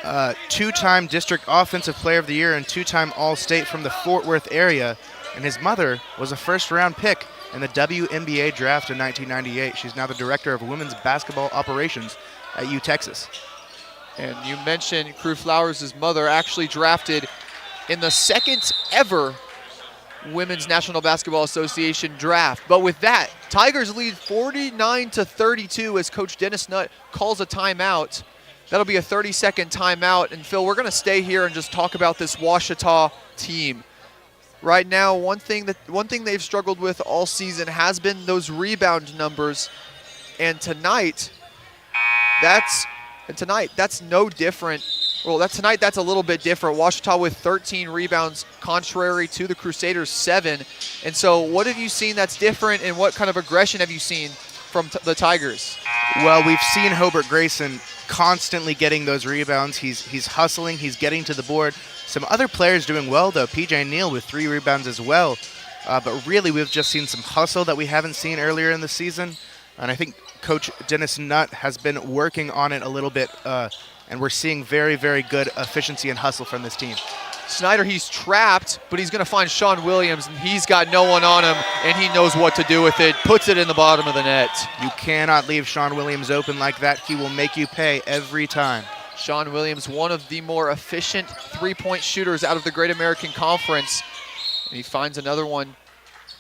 2-time District Offensive Player of the Year and 2-time All-State from the Fort Worth area. And his mother was a first-round pick in the WNBA draft in 1998. She's now the Director of Women's Basketball Operations at U Texas. And you mentioned Crew Flowers' mother actually drafted in the second ever Women's National Basketball Association draft. But with that, Tigers lead 49-32 as Coach Dennis Nutt calls a timeout. That'll be a 30-second timeout. And Phil, we're going to stay here and just talk about this Washita team. Right now, one thing they've struggled with all season has been those rebound numbers. And tonight, that's no different. Well, tonight that's a little bit different. Washita with 13 rebounds, contrary to the Crusaders' 7. And so what have you seen that's different, and what kind of aggression have you seen from the Tigers? Well, we've seen Hobart Grayson constantly getting those rebounds. He's hustling. He's getting to the board. Some other players doing well, though. PJ Neal with 3 rebounds as well. But really, we've just seen some hustle that we haven't seen earlier in the season. And I think Coach Dennis Nutt has been working on it a little bit, and we're seeing very, very good efficiency and hustle from this team. Snyder, he's trapped, but he's going to find Sean Williams, and he's got no one on him, and he knows what to do with it. Puts it in the bottom of the net. You cannot leave Sean Williams open like that. He will make you pay every time. Sean Williams, one of the more efficient three-point shooters out of the Great American Conference. And he finds another one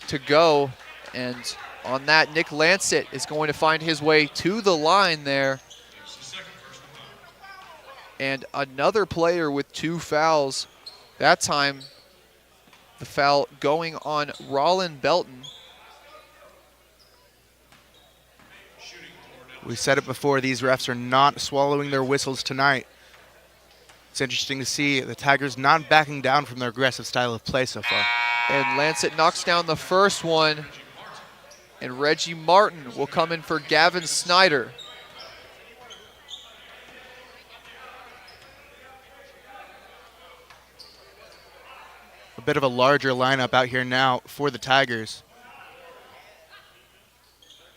to go, and On that, Nick Lancet is going to find his way to the line there. And another player with 2 fouls. That time, the foul going on Rollin Belton. We said it before, these refs are not swallowing their whistles tonight. It's interesting to see the Tigers not backing down from their aggressive style of play so far. And Lancet knocks down the first one. And Reggie Martin will come in for Gavin Snyder. A bit of a larger lineup out here now for the Tigers.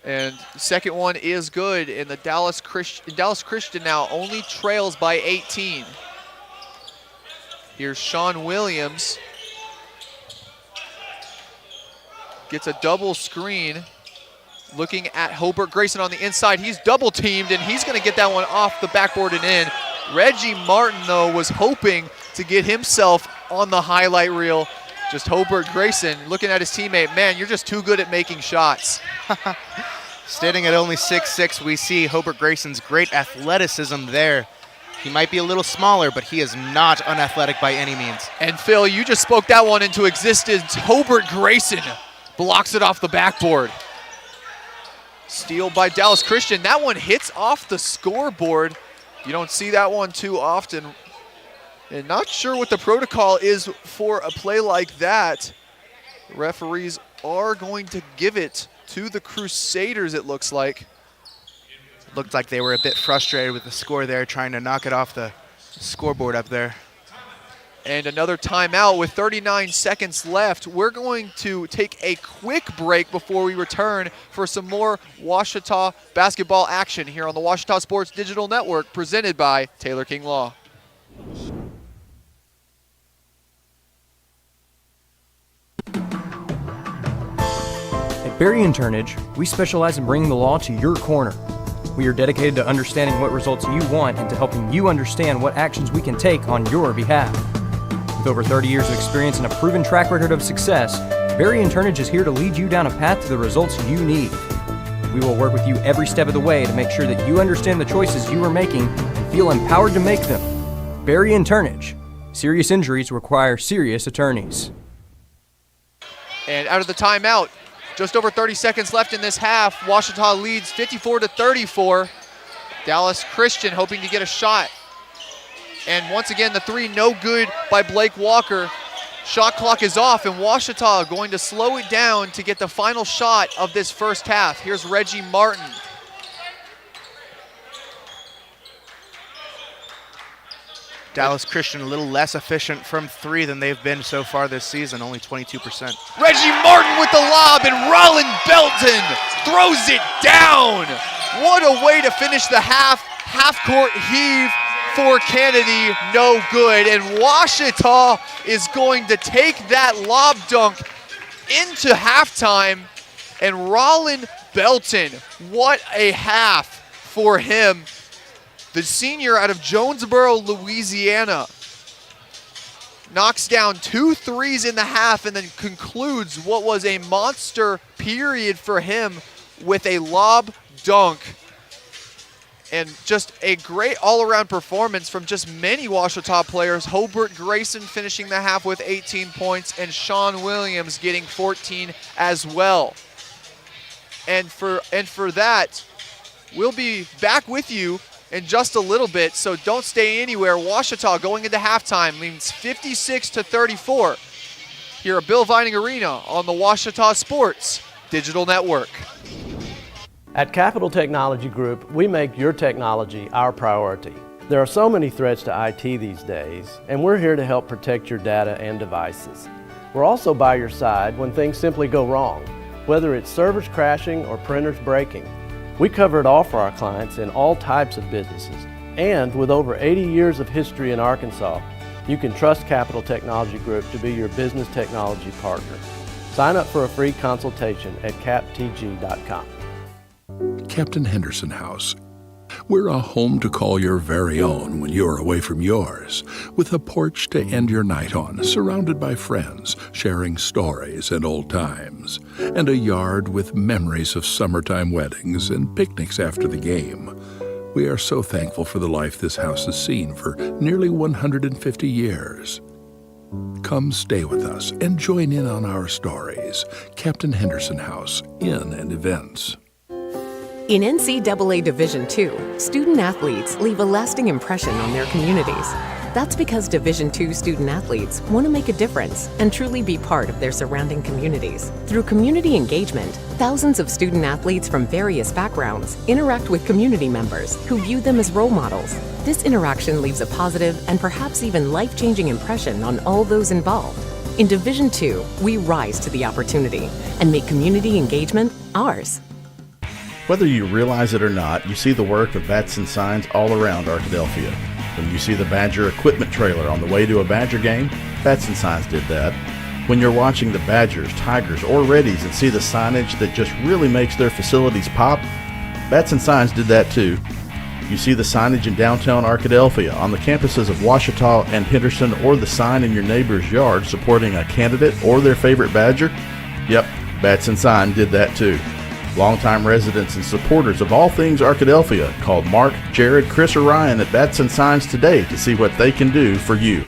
And the second one is good, and the Dallas Christian now only trails by 18. Here's Sean Williams. Gets a double screen. Looking at Hobart Grayson on the inside. He's double teamed, and he's going to get that one off the backboard and in. Reggie Martin, though, was hoping to get himself on the highlight reel. Just Hobart Grayson looking at his teammate. Man, you're just too good at making shots. Standing at only 6'6", we see Hobart Grayson's great athleticism there. He might be a little smaller, but he is not unathletic by any means. And Phil, you just spoke that one into existence. Hobart Grayson blocks it off the backboard. Steal by Dallas Christian. That one hits off the scoreboard. You don't see that one too often. And not sure what the protocol is for a play like that. The referees are going to give it to the Crusaders, it looks like. Looked like they were a bit frustrated with the score there, trying to knock it off the scoreboard up there. And another timeout with 39 seconds left. We're going to take a quick break before we return for some more Ouachita basketball action here on the Ouachita Sports Digital Network, presented by Taylor King Law. At Berry & Turnage, we specialize in bringing the law to your corner. We are dedicated to understanding what results you want and to helping you understand what actions we can take on your behalf. With over 30 years of experience and a proven track record of success, Berry & Turnage is here to lead you down a path to the results you need. We will work with you every step of the way to make sure that you understand the choices you are making and feel empowered to make them. Berry & Turnage. Serious injuries require serious attorneys. And out of the timeout, just over 30 seconds left in this half. Ouachita leads 54-34. Dallas Christian hoping to get a shot. And once again, the three no good by Blake Walker. Shot clock is off, and Ouachita going to slow it down to get the final shot of this first half. Here's Reggie Martin. Dallas Christian a little less efficient from three than they've been so far this season, only 22%. Reggie Martin with the lob, and Rollin Belton throws it down. What a way to finish the half. Half-court heave for Kennedy, no good. And Ouachita is going to take that lob dunk into halftime. And Rollin Belton, what a half for him. The senior out of Jonesboro, Louisiana, knocks down 2 threes in the half and then concludes what was a monster period for him with a lob dunk. And just a great all-around performance from just many Ouachita players. Hobart Grayson finishing the half with 18 points, and Sean Williams getting 14 as well. And for that, we'll be back with you in just a little bit, so don't stay anywhere. Ouachita going into halftime leads 56-34 here at Bill Vining Arena on the Ouachita Sports Digital Network. At Capital Technology Group, we make your technology our priority. There are so many threats to IT these days, and we're here to help protect your data and devices. We're also by your side when things simply go wrong, whether it's servers crashing or printers breaking. We cover it all for our clients in all types of businesses. And with over 80 years of history in Arkansas, you can trust Capital Technology Group to be your business technology partner. Sign up for a free consultation at captg.com. Captain Henderson House. We're a home to call your very own when you're away from yours, with a porch to end your night on, surrounded by friends, sharing stories and old times, and a yard with memories of summertime weddings and picnics after the game. We are so thankful for the life this house has seen for nearly 150 years. Come stay with us and join in on our stories. Captain Henderson House, Inn and Events. In NCAA Division II, student athletes leave a lasting impression on their communities. That's because Division II student athletes want to make a difference and truly be part of their surrounding communities. Through community engagement, thousands of student athletes from various backgrounds interact with community members who view them as role models. This interaction leaves a positive and perhaps even life-changing impression on all those involved. In Division II, we rise to the opportunity and make community engagement ours. Whether you realize it or not, you see the work of Bats and Signs all around Arkadelphia. When you see the Badger equipment trailer on the way to a Badger game, Bats and Signs did that. When you're watching the Badgers, Tigers, or Reddies and see the signage that just really makes their facilities pop, Bats and Signs did that too. You see the signage in downtown Arkadelphia, on the campuses of Ouachita and Henderson, or the sign in your neighbor's yard supporting a candidate or their favorite Badger? Yep, Bats and Sign did that too. Longtime residents and supporters of all things Arkadelphia called Mark, Jared, Chris, or Ryan at Bats and Signs today to see what they can do for you.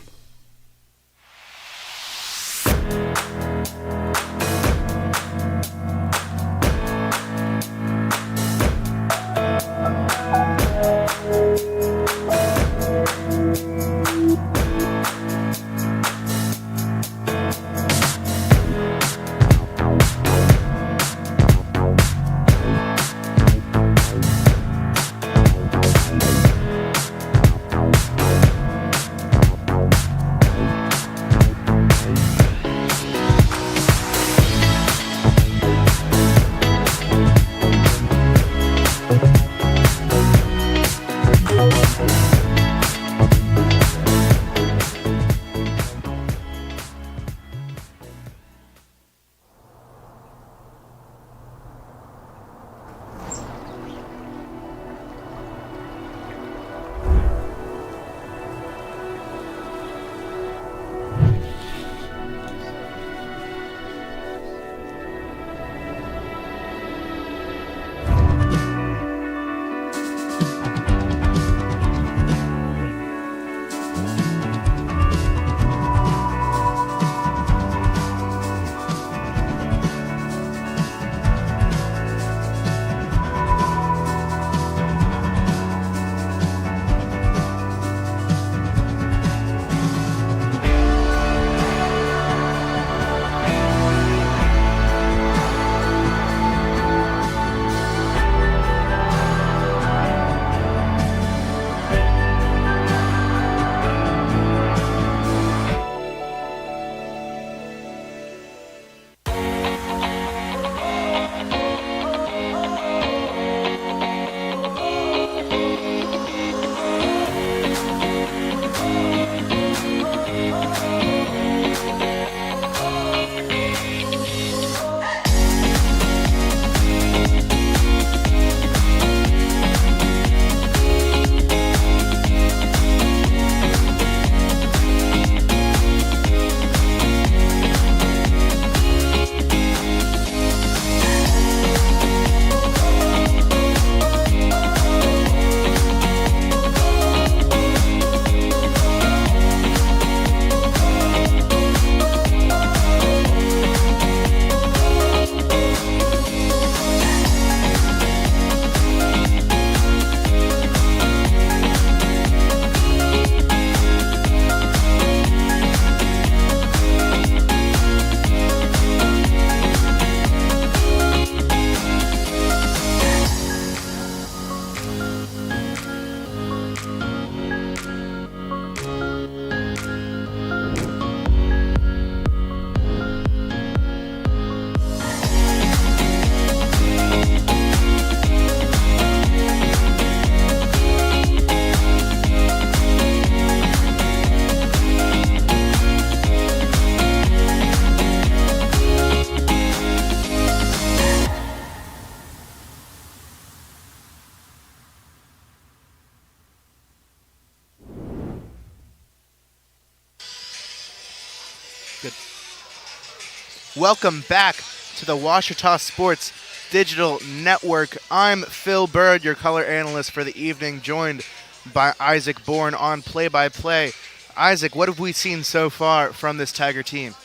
Welcome back to the Washita Sports Digital Network. I'm Phil Bird, your color analyst for the evening, joined by Isaac Bourne on play-by-play. Isaac, what have we seen so far from this Tiger team?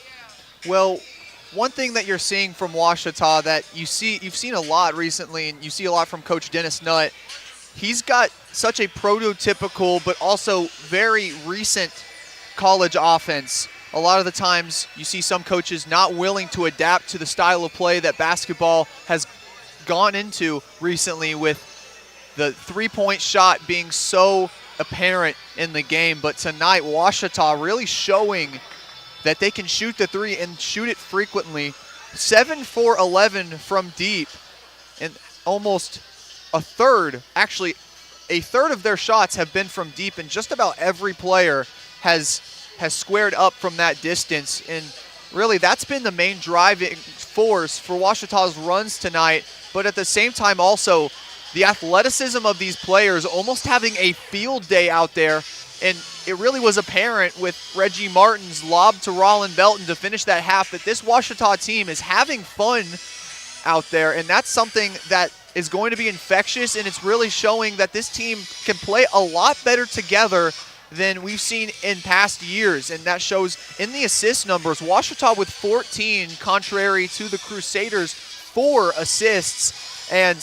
Well, one thing that you're seeing from Washita that you've seen a lot recently, and you see a lot from Coach Dennis Nutt, he's got such a prototypical but also very recent college offense. A lot of the times you see some coaches not willing to adapt to the style of play that basketball has gone into recently, with the three-point shot being so apparent in the game. But tonight, Washita really showing that they can shoot the three and shoot it frequently. 7-for-11 from deep, and almost a third of their shots have been from deep, and just about every player has squared up from that distance. And really, that's been the main driving force for Washita's runs tonight. But at the same time, also, the athleticism of these players almost having a field day out there. And it really was apparent with Reggie Martin's lob to Rollin Belton to finish that half that this Washita team is having fun out there. And that's something that is going to be infectious, and it's really showing that this team can play a lot better together than we've seen in past years. And that shows in the assist numbers. Washita with 14, contrary to the Crusaders' 4 assists. And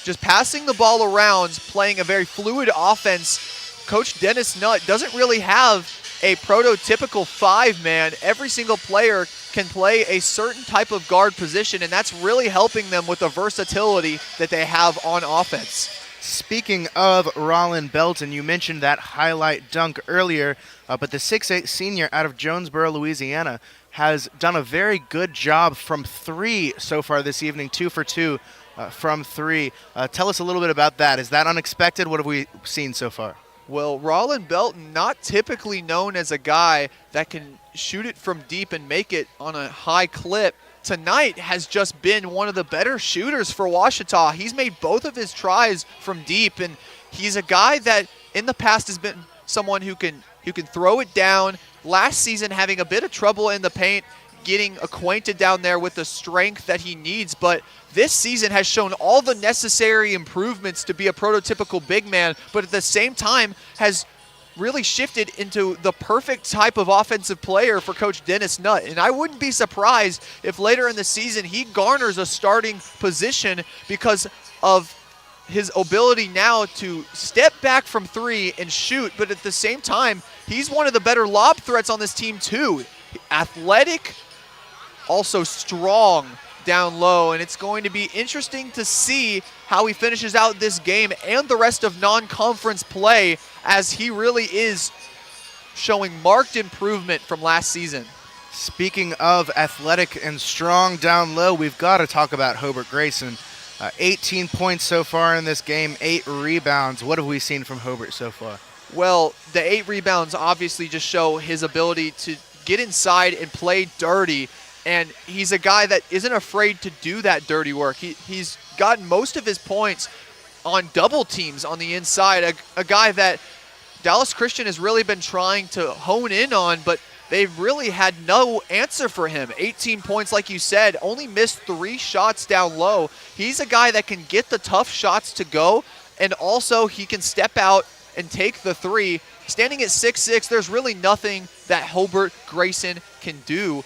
just passing the ball around, playing a very fluid offense. Coach Dennis Nutt doesn't really have a prototypical 5-man. Every single player can play a certain type of guard position, and that's really helping them with the versatility that they have on offense. Speaking of Rollin Belton, you mentioned that highlight dunk earlier, but the 6'8 senior out of Jonesboro, Louisiana, has done a very good job from 3 so far this evening, 2 for 2 from 3. Tell us a little bit about that. Is that unexpected? What have we seen so far? Well, Rollin Belton, not typically known as a guy that can shoot it from deep and make it on a high clip, tonight has just been one of the better shooters for Washita. He's made both of his tries from deep, and he's a guy that in the past has been someone who can throw it down. Last season having a bit of trouble in the paint, getting acquainted down there with the strength that he needs, but this season has shown all the necessary improvements to be a prototypical big man, but at the same time has really shifted into the perfect type of offensive player for Coach Dennis Nutt. And I wouldn't be surprised if later in the season he garners a starting position because of his ability now to step back from 3 and shoot, but at the same time, he's one of the better lob threats on this team too. Athletic, also strong down low, and it's going to be interesting to see how he finishes out this game and the rest of non-conference play, as he really is showing marked improvement from last season. Speaking of athletic and strong down low, we've got to talk about Hobart Grayson. 18 points so far in this game, 8 rebounds. What have we seen from Hobart so far? Well, the 8 rebounds obviously just show his ability to get inside and play dirty. And he's a guy that isn't afraid to do that dirty work. He's gotten most of his points on double teams on the inside, a guy that Dallas Christian has really been trying to hone in on, but they've really had no answer for him. 18 points, like you said, only missed 3 shots down low. He's a guy that can get the tough shots to go, and also he can step out and take the 3. Standing at 6'6", there's really nothing that Hobart Grayson can do.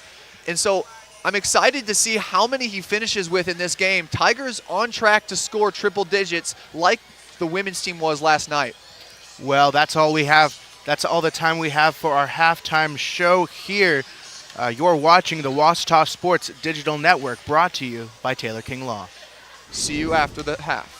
And so I'm excited to see how many he finishes with in this game. Tigers on track to score triple digits like the women's team was last night. Well, that's all we have. That's all the time we have for our halftime show here. You're watching the Washita Sports Digital Network, brought to you by Taylor King Law. See you after the half.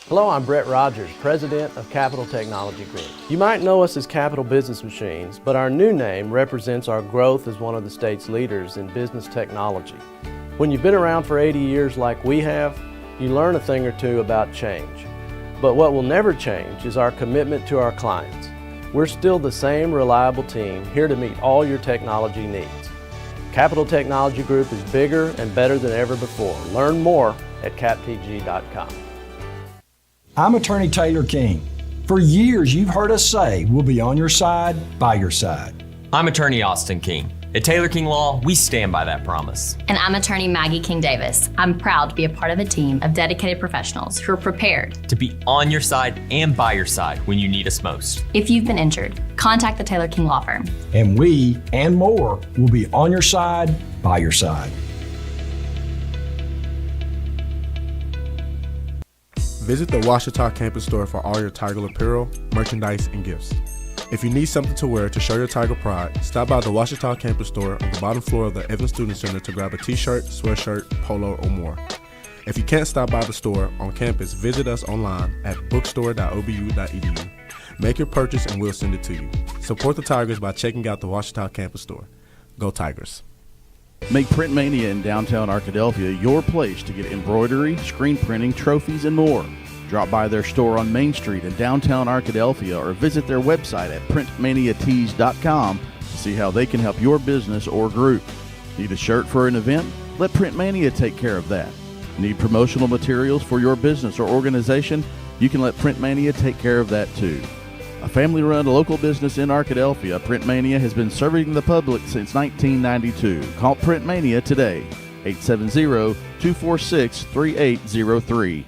Hello, I'm Brett Rogers, President of Capital Technology Group. You might know us as Capital Business Machines, but our new name represents our growth as one of the state's leaders in business technology. When you've been around for 80 years like we have, you learn a thing or two about change. But what will never change is our commitment to our clients. We're still the same reliable team here to meet all your technology needs. Capital Technology Group is bigger and better than ever before. Learn more at captg.com. I'm Attorney Taylor King. For years, you've heard us say we'll be on your side, by your side. I'm Attorney Austin King. At Taylor King Law, we stand by that promise. And I'm attorney Maggie King Davis. I'm proud to be a part of a team of dedicated professionals who are prepared To be on your side and by your side when you need us most. If you've been injured, contact the Taylor King Law Firm. And we and more will be on your side, by your side. Visit the Ouachita campus store for all your Tiger apparel, merchandise, and gifts. If you need something to wear to show your Tiger pride, stop by the Ouachita campus store on the bottom floor of the Evans Student Center to grab a t-shirt, sweatshirt, polo, or more. If you can't stop by the store on campus, visit us online at bookstore.obu.edu. Make your purchase and we'll send it to you. Support the Tigers by checking out the Ouachita campus store. Go Tigers. Make Print Mania in downtown Arkadelphia your place to get embroidery, screen printing, trophies, and more. Drop by their store on Main Street in downtown Arkadelphia or visit their website at printmaniatees.com to see how they can help your business or group. Need a shirt for an event? Let Print Mania take care of that. Need promotional materials for your business or organization? You can let Print Mania take care of that too. A family-run local business in Arkadelphia, Print Mania has been serving the public since 1992. Call Print Mania today, 870-246-3803.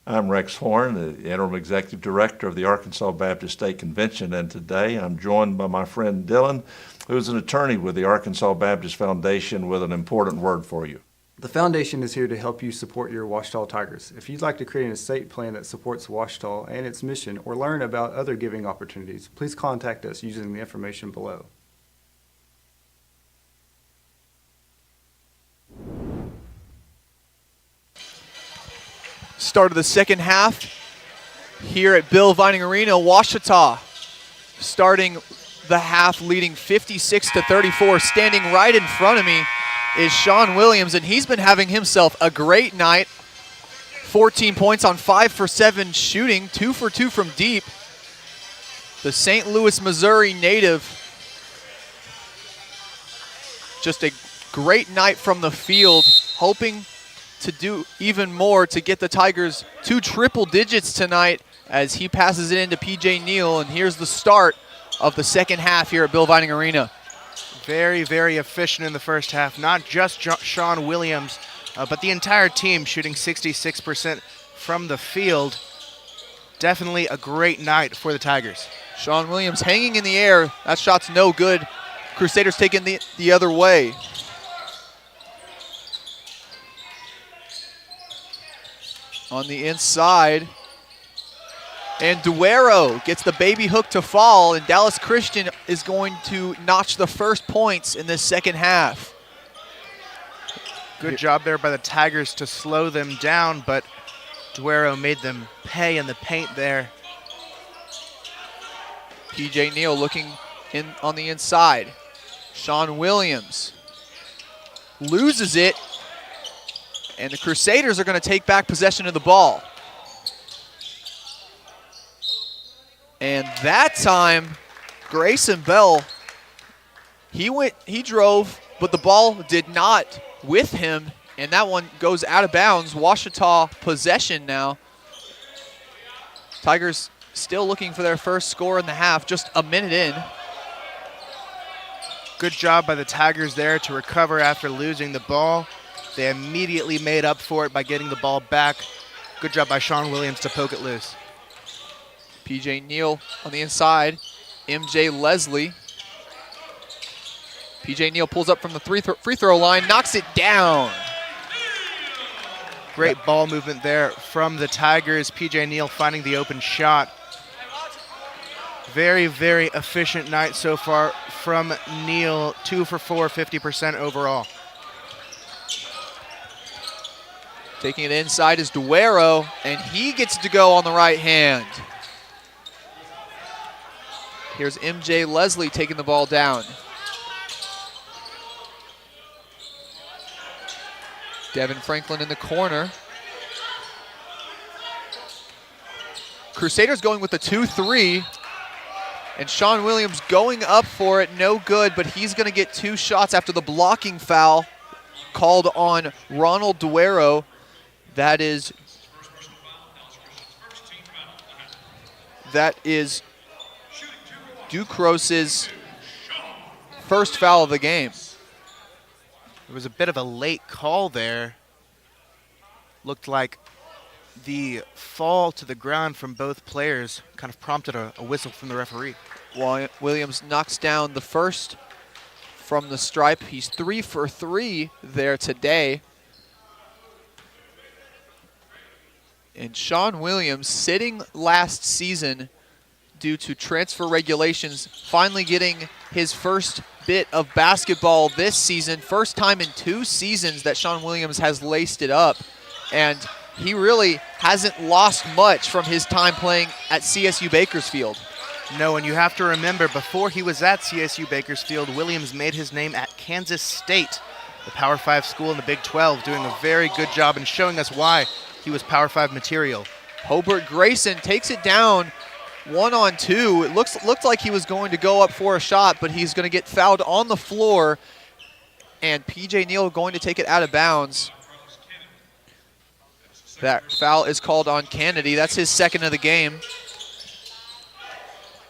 I'm Rex Horn, the Interim Executive Director of the Arkansas Baptist State Convention, and today I'm joined by my friend Dylan, who's an attorney with the Arkansas Baptist Foundation with an important word for you. The foundation is here to help you support your Ouachita Tigers. If you'd like to create an estate plan that supports Ouachita and its mission or learn about other giving opportunities, please contact us using the information below. Start of the second half here at Bill Vining Arena. Ouachita starting the half leading 56-34. Standing right in front of me is Sean Williams, and he's been having himself a great night. 14 points on 5 for 7 shooting, 2 for 2 from deep. The St. Louis, Missouri native. Just a great night from the field, hoping to do even more to get the Tigers to triple digits tonight as he passes it into PJ Neal. And here's the start of the second half here at Bill Vining Arena. Very, very efficient in the first half. Not just Sean Williams, but the entire team shooting 66% from the field. Definitely a great night for the Tigers. Sean Williams hanging in the air. That shot's no good. Crusaders taking the other way. On the inside, and Duero gets the baby hook to fall, and Dallas Christian is going to notch the first points in this second half. Good job there by the Tigers to slow them down, but Duero made them pay in the paint there. PJ Neal looking in on the inside. Sean Williams loses it, and the Crusaders are going to take back possession of the ball. And that time, Grayson Bell, he drove, but the ball did not with him, and that one goes out of bounds. Ouachita possession now. Tigers still looking for their first score in the half, just a minute in. Good job by the Tigers there to recover after losing the ball. They immediately made up for it by getting the ball back. Good job by Sean Williams to poke it loose. PJ Neal on the inside. MJ Leslie. PJ Neal pulls up from the free throw line, knocks it down. Great ball movement there from the Tigers. PJ Neal finding the open shot. Very, very efficient night so far from Neal. 2 for 4, 50% overall. Taking it inside is Duero, and he gets to go on the right hand. Here's MJ Leslie taking the ball down. Devin Franklin in the corner. Crusaders going with the 2-3. And Sean Williams going up for it, no good, but he's going to get 2 shots after the blocking foul called on Ronald Duero. That is Ducros's first foul of the game. There was a bit of a late call there. Looked like the fall to the ground from both players kind of prompted a whistle from the referee. Williams knocks down the first from the stripe. He's 3 for 3 there today. And Sean Williams, sitting last season due to transfer regulations, finally getting his first bit of basketball this season. First time in 2 seasons that Sean Williams has laced it up. And he really hasn't lost much from his time playing at CSU Bakersfield. No, and you have to remember, before he was at CSU Bakersfield, Williams made his name at Kansas State, the Power 5 school in the Big 12, doing a very good job and showing us why he was Power 5 material. Hobart Grayson takes it down 1-on-2. It looked like he was going to go up for a shot, but he's going to get fouled on the floor. And PJ Neal going to take it out of bounds. That foul is called on Kennedy. That's his second of the game.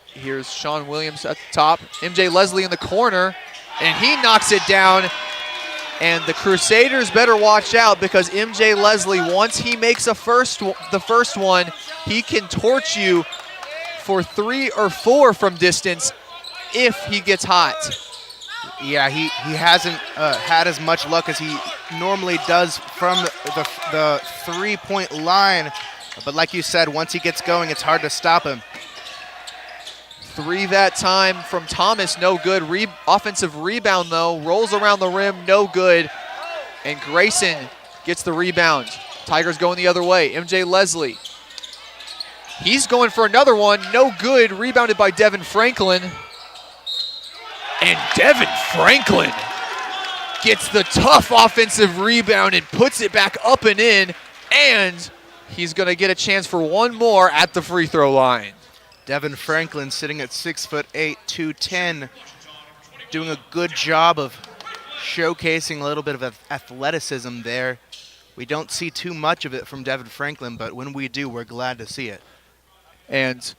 Here's Sean Williams at the top. MJ Leslie in the corner, and he knocks it down. And the Crusaders better watch out, because MJ Leslie, once he makes the first one, he can torch you for 3 or 4 from distance if he gets hot. Yeah, he hasn't had as much luck as he normally does from the three-point line. But like you said, once he gets going, it's hard to stop him. 3 that time from Thomas, no good. Offensive rebound, though. Rolls around the rim, no good. And Grayson gets the rebound. Tigers going the other way. MJ Leslie. He's going for another one, no good. Rebounded by Devin Franklin. And Devin Franklin gets the tough offensive rebound and puts it back up and in. And he's going to get a chance for one more at the free throw line. Devin Franklin sitting at 6'8", 210, doing a good job of showcasing a little bit of athleticism there. We don't see too much of it from Devin Franklin, but when we do, we're glad to see it. And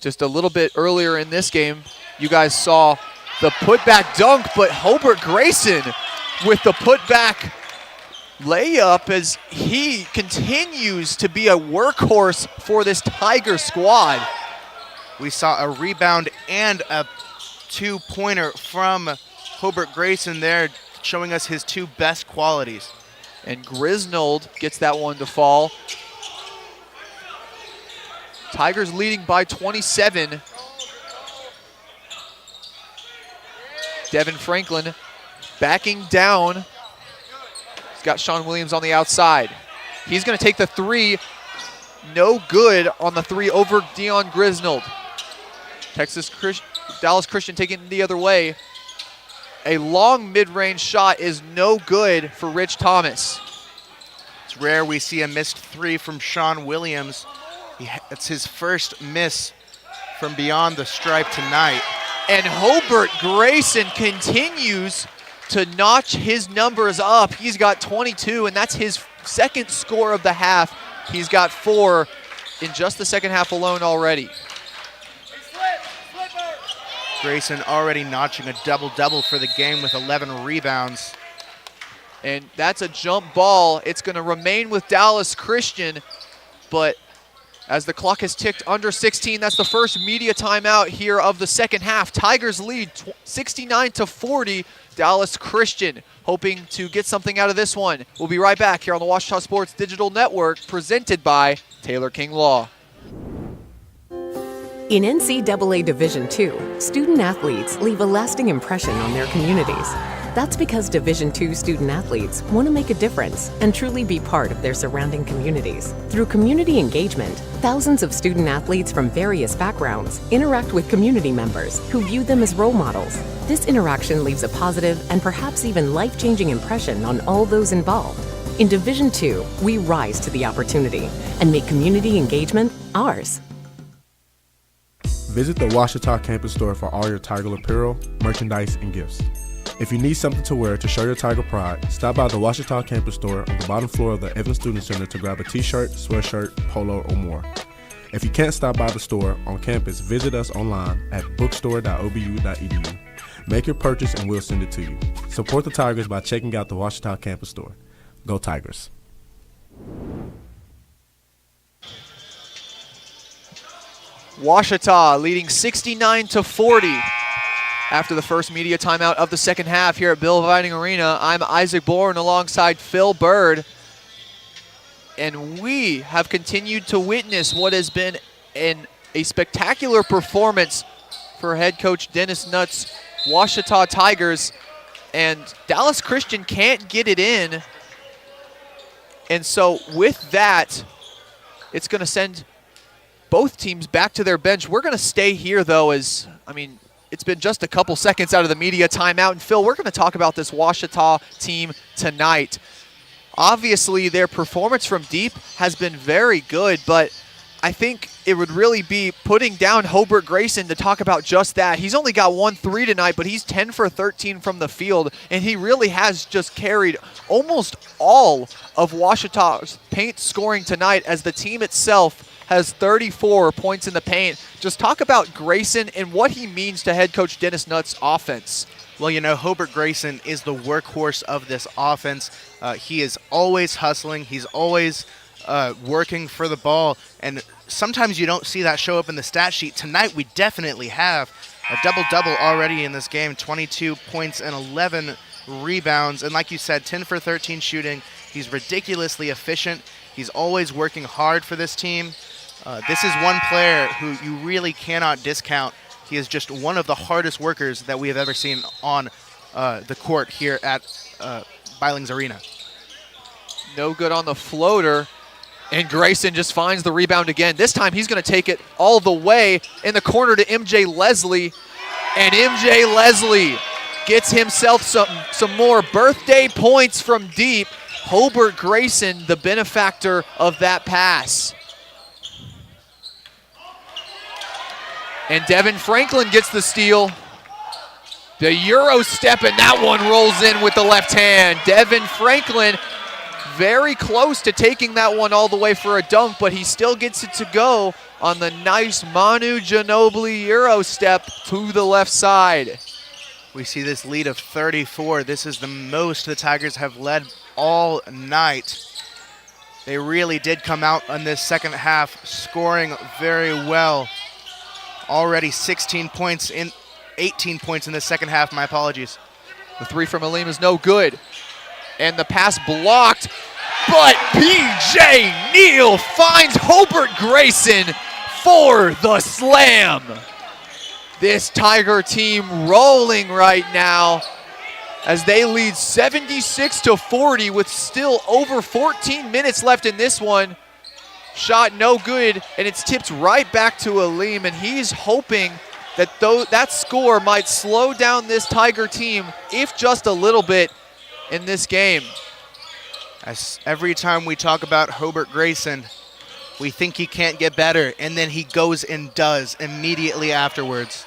just a little bit earlier in this game, you guys saw the putback dunk, but Hobart Grayson with the putback layup as he continues to be a workhorse for this Tiger squad. We saw a rebound and a 2-pointer from Hobart Grayson there, showing us his 2 best qualities. And Grisnold gets that one to fall. Tigers leading by 27. Devin Franklin backing down. He's got Sean Williams on the outside. He's going to take the 3. No good on the 3 over Dion Grisnold. Dallas Christian taking it the other way. a long mid-range shot is no good for Rich Thomas. It's rare we see a missed three from Sean Williams. It's his first miss from beyond the stripe tonight. And Hobart Grayson continues to notch his numbers up. He's got 22, and that's his second score of the half. He's got 4 in just the second half alone already. Grayson already notching a double-double for the game with 11 rebounds. And that's a jump ball. It's going to remain with Dallas Christian, but as the clock has ticked under 16, that's the first media timeout here of the second half. Tigers lead 69-40. Dallas Christian hoping to get something out of this one. We'll be right back here on the Ouachita Sports Digital Network, presented by Taylor King Law. In NCAA Division II, student athletes leave a lasting impression on their communities. That's because Division II student athletes want to make a difference and truly be part of their surrounding communities. Through community engagement, thousands of student athletes from various backgrounds interact with community members who view them as role models. This interaction leaves a positive and perhaps even life-changing impression on all those involved. In Division II, we rise to the opportunity and make community engagement ours. Visit the Ouachita campus store for all your Tiger apparel, merchandise, and gifts. If you need something to wear to show your Tiger pride, stop by the Ouachita campus store on the bottom floor of the Evans Student Center to grab a t-shirt, sweatshirt, polo, or more. If you can't stop by the store on campus, visit us online at bookstore.obu.edu. Make your purchase and we'll send it to you. Support the Tigers by checking out the Ouachita campus store. Go Tigers. Ouachita leading 69-40 after the first media timeout of the second half here at Bill Vining Arena. I'm Isaac Bourne alongside Phil Bird, and we have continued to witness what has been a spectacular performance for head coach Dennis Nutt's Ouachita Tigers, and Dallas Christian can't get it in. And so with that, it's going to send both teams back to their bench. We're going to stay here, though, as, it's been just a couple seconds out of the media timeout. And, Phil, we're going to talk about this Ouachita team tonight. Obviously, their performance from deep has been very good, but I think it would really be putting down Hobart Grayson to talk about just that. He's only got 1 3 tonight, but he's 10 for 13 from the field, and he really has just carried almost all of Ouachita's paint scoring tonight, as the team itself has 34 points in the paint. Just talk about Grayson and what he means to head coach Dennis Nutt's offense. Well, Hobart Grayson is the workhorse of this offense. He is always hustling. He's always working for the ball, and sometimes you don't see that show up in the stat sheet. Tonight we definitely have a double-double already in this game, 22 points and 11 rebounds, and like you said, 10 for 13 shooting. He's ridiculously efficient. He's always working hard for this team. This is one player who you really cannot discount. He is just one of the hardest workers that we have ever seen on the court here at Billings Arena. No good on the floater, and Grayson just finds the rebound again. This time he's going to take it all the way in the corner to MJ Leslie, and MJ Leslie gets himself some more birthday points from deep. Hobart Grayson, the benefactor of that pass. And Devin Franklin gets the steal. The Euro step, and that one rolls in with the left hand. Devin Franklin very close to taking that one all the way for a dunk, but he still gets it to go on the nice Manu Ginobili Euro step to the left side. We see this lead of 34. This is the most the Tigers have led all night. They really did come out in this second half scoring very well. Already 16 points in 18 points in the second half, my apologies. The three from Aleem is no good. And the pass blocked, but P.J. Neal finds Hobart Grayson for the slam. This Tiger team rolling right now as they lead 76-40 with still over 14 minutes left in this one. Shot no good, and it's tipped right back to Aleem, and he's hoping that that score might slow down this Tiger team, if just a little bit, in this game. As every time we talk about Hobart Grayson, we think he can't get better, and then he goes and does immediately afterwards.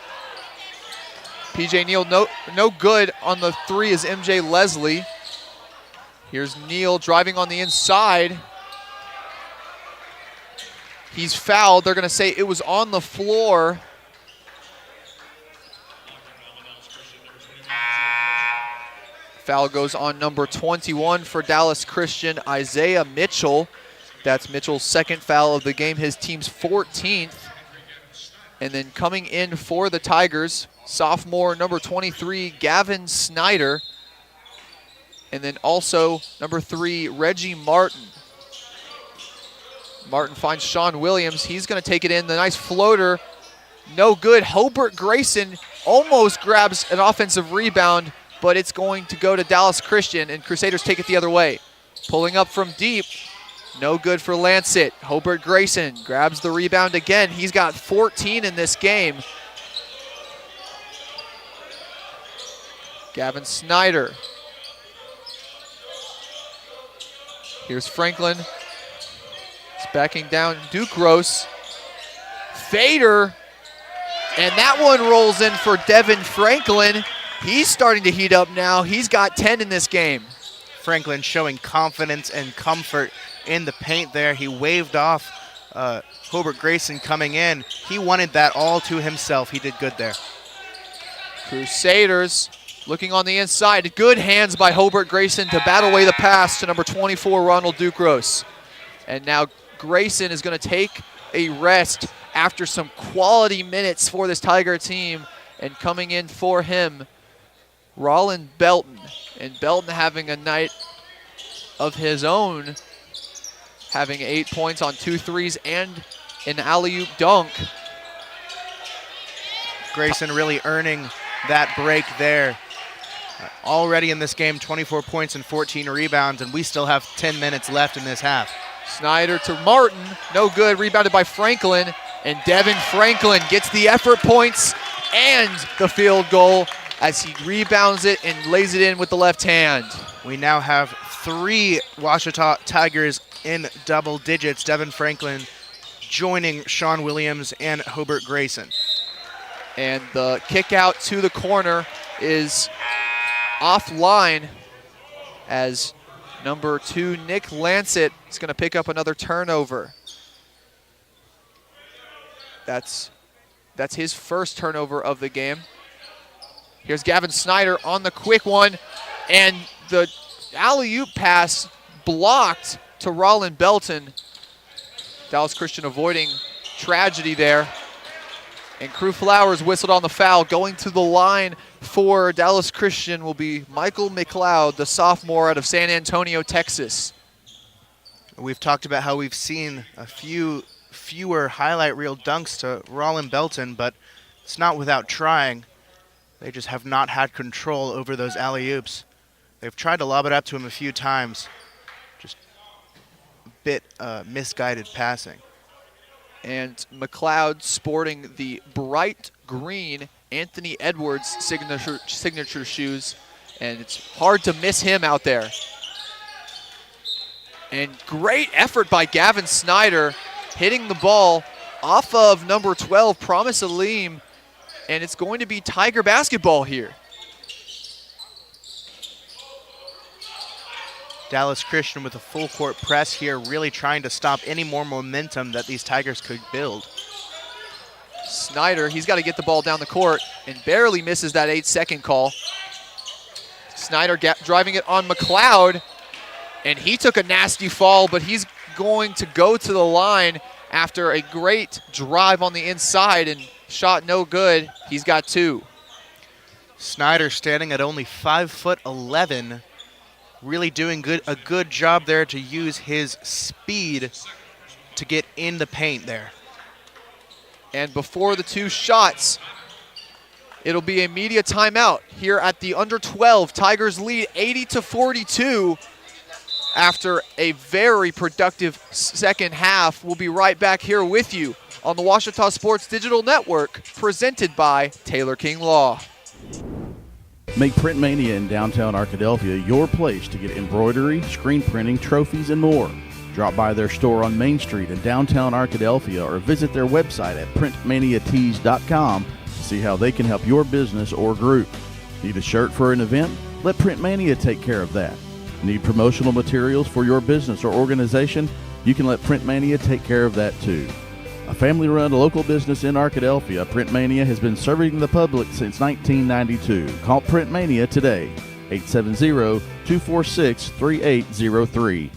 PJ Neal, no good on the three is MJ Leslie. Here's Neal driving on the inside. He's fouled. They're going to say it was on the floor. Foul goes on number 21 for Dallas Christian, Isaiah Mitchell. That's Mitchell's second foul of the game, his team's 14th. And then coming in for the Tigers, sophomore number 23, Gavin Snyder. And then also number 3, Reggie Martin. Martin finds Sean Williams. He's going to take it in. The nice floater, no good. Hobart Grayson almost grabs an offensive rebound, but it's going to go to Dallas Christian, and Crusaders take it the other way. Pulling up from deep, no good for Lancet. Hobart Grayson grabs the rebound again. He's got 14 in this game. Gavin Snyder. Here's Franklin. He's backing down Ducros. Fader. And that one rolls in for Devin Franklin. He's starting to heat up now. He's got 10 in this game. Franklin showing confidence and comfort in the paint there. He waved off Hobart Grayson coming in. He wanted that all to himself. He did good there. Crusaders looking on the inside. Good hands by Hobart Grayson to battle away the pass to number 24, Ronald Ducros. And now Grayson is going to take a rest after some quality minutes for this Tiger team. And coming in for him, Rollin Belton. And Belton having a night of his own, having 8 points on 2 threes and an alley-oop dunk. Grayson really earning that break there. Already in this game, 24 points and 14 rebounds, and we still have 10 minutes left in this half. Snyder to Martin, no good, rebounded by Franklin, and Devin Franklin gets the effort points and the field goal as he rebounds it and lays it in with the left hand. We now have 3 Ouachita Tigers in double digits. Devin Franklin joining Sean Williams and Hobart Grayson. And the kick out to the corner is offline as number 2, Nick Lancet, is going to pick up another turnover. That's his first turnover of the game. Here's Gavin Snyder on the quick one, and the alley-oop pass blocked to Rollin Belton. Dallas Christian avoiding tragedy there. And Crew Flowers whistled on the foul. Going to the line for Dallas Christian will be Michael McLeod, the sophomore out of San Antonio, Texas. We've talked about how we've seen a fewer highlight reel dunks to Rollin Belton, but it's not without trying. They just have not had control over those alley-oops. They've tried to lob it up to him a few times. Just a bit misguided passing. And McLeod sporting the bright green Anthony Edwards signature shoes, and it's hard to miss him out there. And great effort by Gavin Snyder, hitting the ball off of number 12, Promise Aleem, and it's going to be Tiger basketball here. Dallas Christian with a full court press here, really trying to stop any more momentum that these Tigers could build. Snyder, he's got to get the ball down the court and barely misses that 8-second call. Snyder driving it on McLeod, and he took a nasty fall, but he's going to go to the line after a great drive on the inside and shot no good. He's got 2. Snyder standing at only 5'11", really doing a good job there to use his speed to get in the paint there. And before the 2 shots, it'll be a media timeout here at the under 12. Tigers lead 80-42 after a very productive second half. We'll be right back here with you on the Ouachita Sports Digital Network, presented by Taylor King Law. Make Print Mania in downtown Arkadelphia your place to get embroidery, screen printing, trophies, and more. Drop by their store on Main Street in downtown Arkadelphia or visit their website at printmaniatees.com to see how they can help your business or group. Need a shirt for an event? Let Print Mania take care of that. Need promotional materials for your business or organization? You can let Print Mania take care of that too. A family-run local business in Arkadelphia, Print Mania has been serving the public since 1992. Call Print Mania today, 870-246-3803.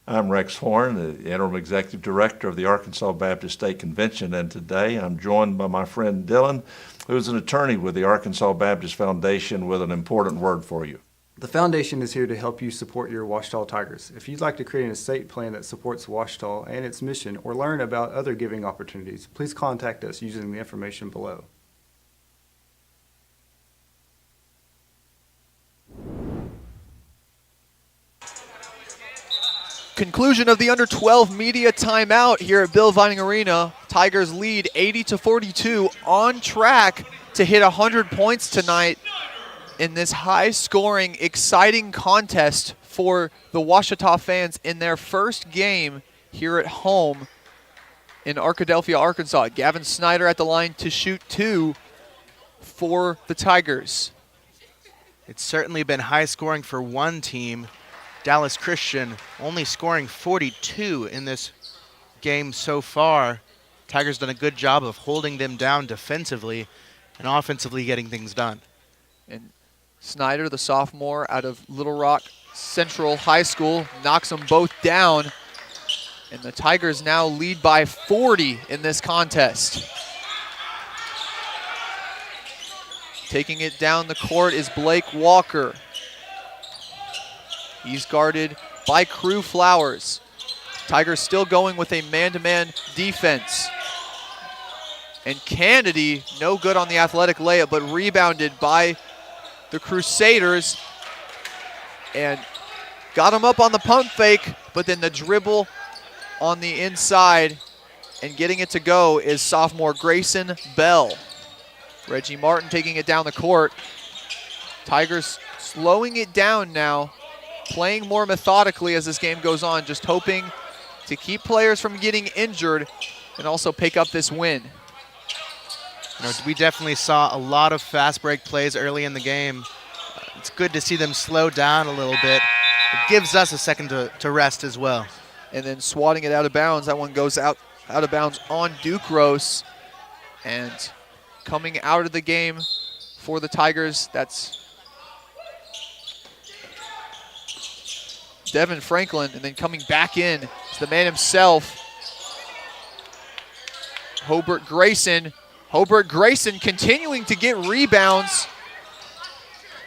I'm Rex Horn, the Interim Executive Director of the Arkansas Baptist State Convention, and today I'm joined by my friend Dylan, who's an attorney with the Arkansas Baptist Foundation, with an important word for you. The foundation is here to help you support your Ouachita Tigers. If you'd like to create an estate plan that supports Ouachita and its mission, or learn about other giving opportunities, please contact us using the information below. Conclusion of the under-12 media timeout here at Bill Vining Arena. Tigers lead 80-42, on track to hit 100 points tonight in this high-scoring, exciting contest for the Ouachita fans in their first game here at home in Arkadelphia, Arkansas. Gavin Snyder at the line to shoot 2 for the Tigers. It's certainly been high-scoring for one team. Dallas Christian only scoring 42 in this game so far. Tigers done a good job of holding them down defensively and offensively getting things done. And Snyder, the sophomore out of Little Rock Central High School, knocks them both down. And the Tigers now lead by 40 in this contest. Taking it down the court is Blake Walker. He's guarded by Crew Flowers. Tigers still going with a man-to-man defense. And Kennedy, no good on the athletic layup, but rebounded by the Crusaders. And got him up on the pump fake, but then the dribble on the inside and getting it to go is sophomore Grayson Bell. Reggie Martin taking it down the court. Tigers slowing it down now, playing more methodically as this game goes on, just hoping to keep players from getting injured and also pick up this win. You know, we definitely saw a lot of fast break plays early in the game. It's good to see them slow down a little bit. It gives us a second to rest as well. And then swatting it out of bounds. That one goes out of bounds on Ducros. And coming out of the game for the Tigers, that's Devin Franklin, and then coming back in is the man himself, Hobart Grayson. Hobart Grayson continuing to get rebounds.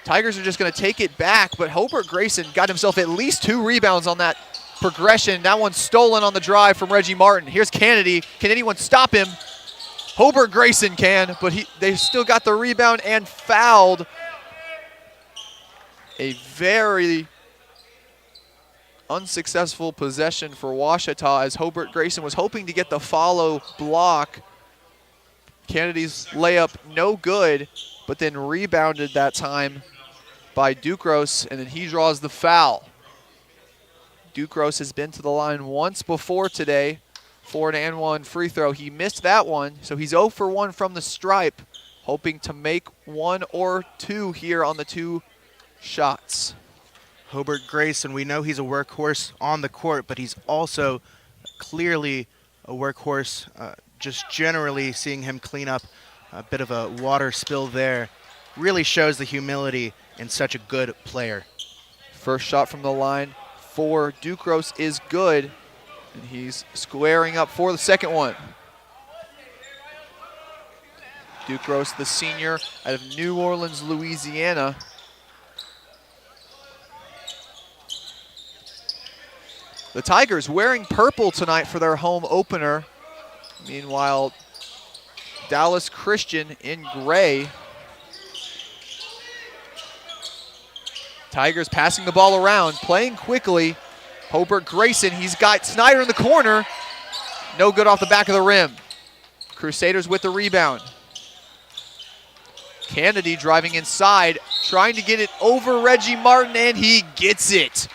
Tigers are just going to take it back, but Hobart Grayson got himself at least 2 rebounds on that progression. That one's stolen on the drive from Reggie Martin. Here's Kennedy. Can anyone stop him? Hobart Grayson can, but they still got the rebound and fouled. A very unsuccessful possession for Ouachita as Hobart Grayson was hoping to get the follow block. Kennedy's layup no good, but then rebounded that time by Ducros, and then he draws the foul. Ducros has been to the line once before today for an and one free throw. He missed that one, so he's 0 for 1 from the stripe, hoping to make 1 or 2 here on the 2 shots. Hobart Grayson, we know he's a workhorse on the court, but he's also clearly a workhorse. Just generally seeing him clean up a bit of a water spill there really shows the humility in such a good player. First shot from the line for Ducros is good, and he's squaring up for the second one. Ducros, the senior out of New Orleans, Louisiana. The Tigers wearing purple tonight for their home opener. Meanwhile, Dallas Christian in gray. Tigers passing the ball around, playing quickly. Hobart Grayson, he's got Snyder in the corner. No good off the back of the rim. Crusaders with the rebound. Kennedy driving inside, trying to get it over Reggie Martin, and he gets it.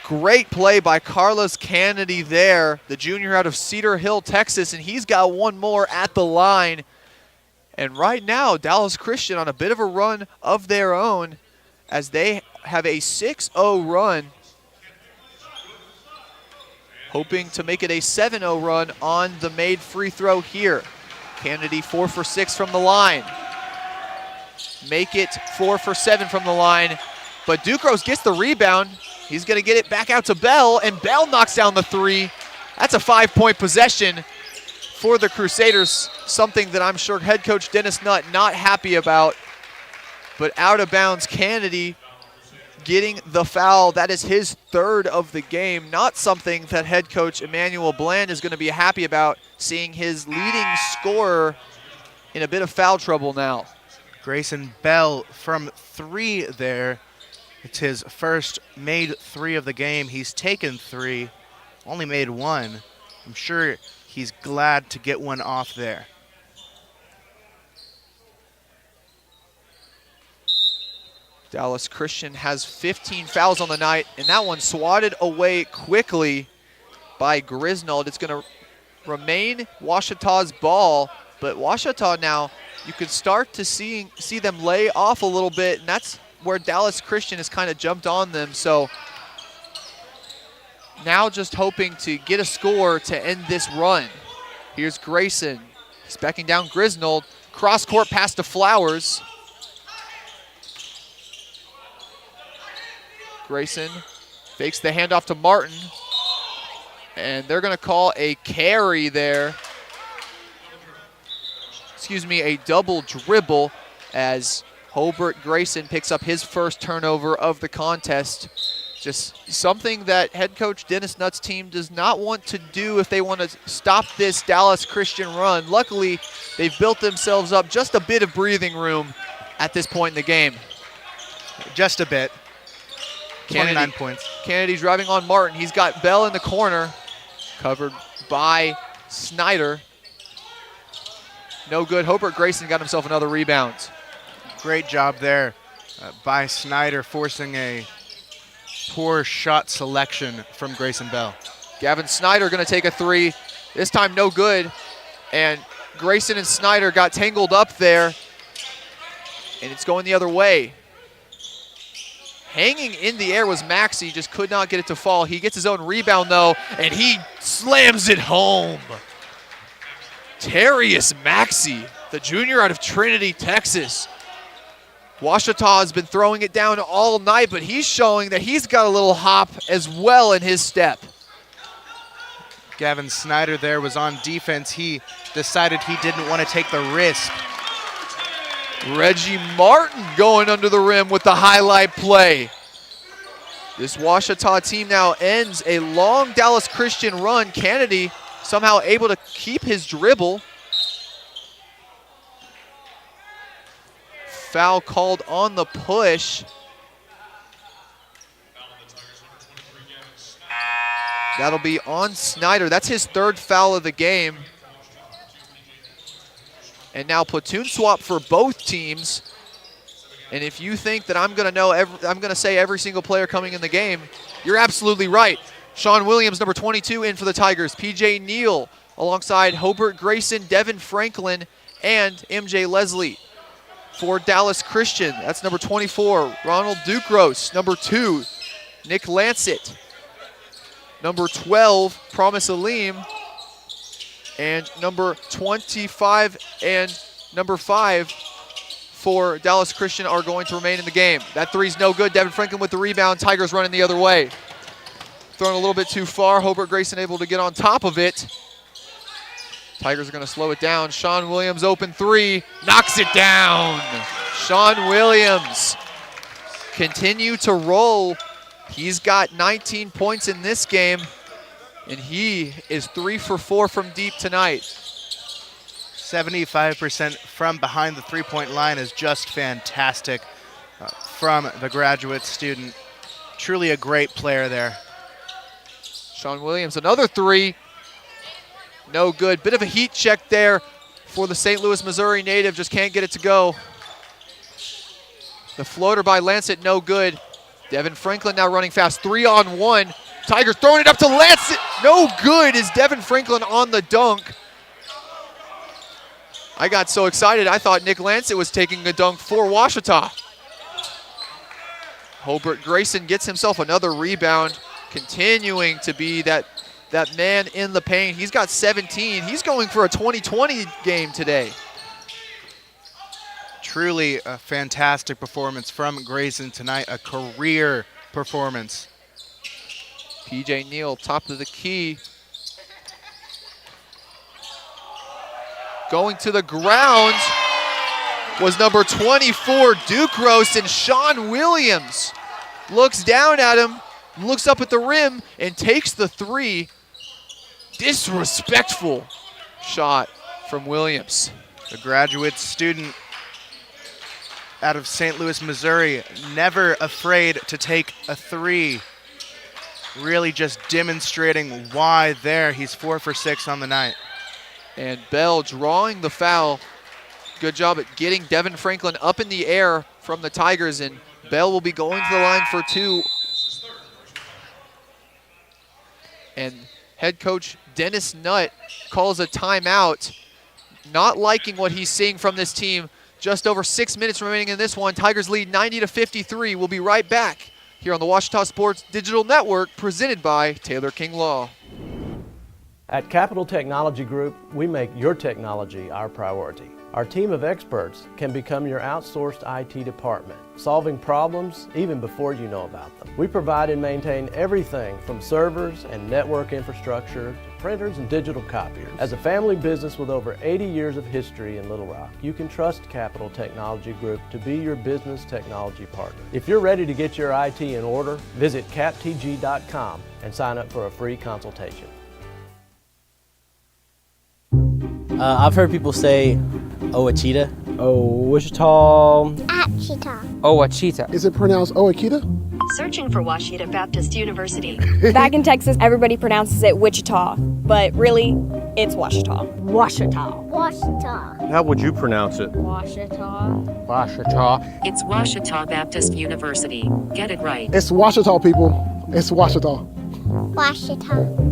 Great play by Carlos Kennedy there, the junior out of Cedar Hill, Texas, and he's got one more at the line. And right now, Dallas Christian on a bit of a run of their own as they have a 6-0 run, hoping to make it a 7-0 run on the made free throw here. Kennedy 4 for 6 from the line. Make it 4 for 7 from the line, but Ducros gets the rebound. He's gonna get it back out to Bell, and Bell knocks down the three. That's a 5-point possession for the Crusaders, something that I'm sure head coach Dennis Nutt not happy about. But out of bounds, Kennedy getting the foul. That is his third of the game. Not something that head coach Emmanuel Bland is going to be happy about, seeing his leading scorer in a bit of foul trouble now. Grayson Bell from 3 there. It's his first made 3 of the game. He's taken 3, only made 1. I'm sure he's glad to get one off there. Dallas Christian has 15 fouls on the night, and that one swatted away quickly by Grisnold. It's going to remain Ouachita's ball, but Ouachita now, you can start to see them lay off a little bit, and that's where Dallas Christian has kind of jumped on them. So now just hoping to get a score to end this run. Here's Grayson. He's backing down Grisnold. Cross-court pass to Flowers. Grayson fakes the handoff to Martin. And they're going to call a carry there. Excuse me, a double dribble as Hobart Grayson picks up his first turnover of the contest. Just something that head coach Dennis Nutt's team does not want to do if they want to stop this Dallas Christian run. Luckily, they've built themselves up just a bit of breathing room at this point in the game. Just a bit. 29 points. Kennedy driving on Martin. He's got Bell in the corner, covered by Snyder. No good. Hobart Grayson got himself another rebound. Great job there by Snyder, forcing a poor shot selection from Grayson Bell. Gavin Snyder going to take a 3. This time no good. And Grayson and Snyder got tangled up there. And it's going the other way. Hanging in the air was Maxey, just could not get it to fall. He gets his own rebound though, and he slams it home. Terrius Maxey, the junior out of Trinity, Texas. Ouachita has been throwing it down all night, but he's showing that he's got a little hop as well in his step. Gavin Snyder there was on defense. He decided he didn't want to take the risk. Reggie Martin going under the rim with the highlight play. This Ouachita team now ends a long Dallas Christian run. Kennedy somehow able to keep his dribble. Foul called on the push. That'll be on Snyder. That's his third foul of the game. And now platoon swap for both teams. And if you think that I'm going to say every single player coming in the game, you're absolutely right. Sean Williams, number 22, in for the Tigers. PJ Neal alongside Hobart Grayson, Devin Franklin, and MJ Leslie. For Dallas Christian, that's number 24, Ronald Ducros. Number 2, Nick Lancet. Number 12, Promise Aleem. And number 25 and number 5 for Dallas Christian are going to remain in the game. That three's no good. Devin Franklin with the rebound. Tigers running the other way. Thrown a little bit too far. Hobart Grayson able to get on top of it. Tigers are going to slow it down. Sean Williams open 3. Knocks it down. Sean Williams continue to roll. He's got 19 points in this game. And he is 3 for 4 from deep tonight. 75% from behind the three-point line is just fantastic. from the graduate student. Truly a great player there. Sean Williams, another three. No good. Bit of a heat check there for the St. Louis, Missouri native. Just can't get it to go. The floater by Lancet, no good. Devin Franklin now running fast. 3-on-1. Tigers throwing it up to Lancet. No good. Is Devin Franklin on the dunk? I got so excited, I thought Nick Lancet was taking a dunk for Ouachita. Hobart Grayson gets himself another rebound, continuing to be that man in the paint. He's got 17. He's going for a 20-20 game today. Truly a fantastic performance from Grayson tonight, a career performance. PJ Neal, top of the key. Going to the ground was number 24, Duke Roast, and Sean Williams looks down at him, looks up at the rim, and takes the three. Disrespectful shot from Williams. The graduate student out of St. Louis, Missouri, never afraid to take a three. Really just demonstrating why there. He's 4 for 6 on the night. And Bell drawing the foul. Good job at getting Devin Franklin up in the air from the Tigers, and Bell will be going to the line for two. And head coach Dennis Nutt calls a timeout, not liking what he's seeing from this team. Just over 6 minutes remaining in this one. Tigers lead 90-53. We'll be right back here on the Ouachita Sports Digital Network, presented by Taylor King Law. At Capital Technology Group, we make your technology our priority. Our team of experts can become your outsourced IT department, solving problems even before you know about them. We provide and maintain everything from servers and network infrastructure to printers and digital copiers. As a family business with over 80 years of history in Little Rock, you can trust Capital Technology Group to be your business technology partner. If you're ready to get your IT in order, visit captg.com and sign up for a free consultation. I've heard people say Ouachita. Ouachita. Ouachita. Is it pronounced Ouachita? Searching for Ouachita Baptist University. Back in Texas, everybody pronounces it Wichita, but really, it's Ouachita. Ouachita. Ouachita. How would you pronounce it? Ouachita. Ouachita. It's Ouachita Baptist University. Get it right. It's Ouachita, people. It's Ouachita. Ouachita.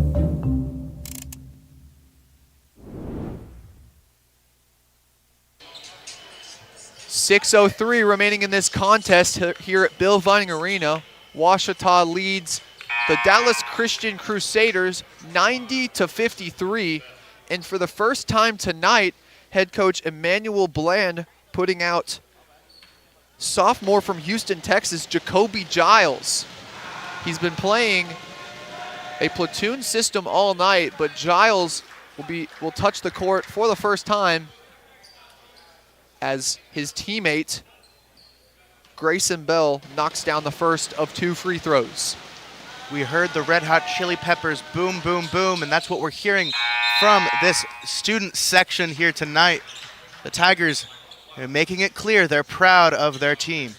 6:03 remaining in this contest here at Bill Vining Arena. Ouachita leads the Dallas Christian Crusaders 90-53. And for the first time tonight, head coach Emmanuel Bland putting out sophomore from Houston, Texas, Jacoby Giles. He's been playing a platoon system all night, but Giles will touch the court for the first time as his teammate Grayson Bell knocks down the first of two free throws. We heard the Red Hot Chili Peppers boom, boom, boom, and that's what we're hearing from this student section here tonight. The Tigers are making it clear they're proud of their team.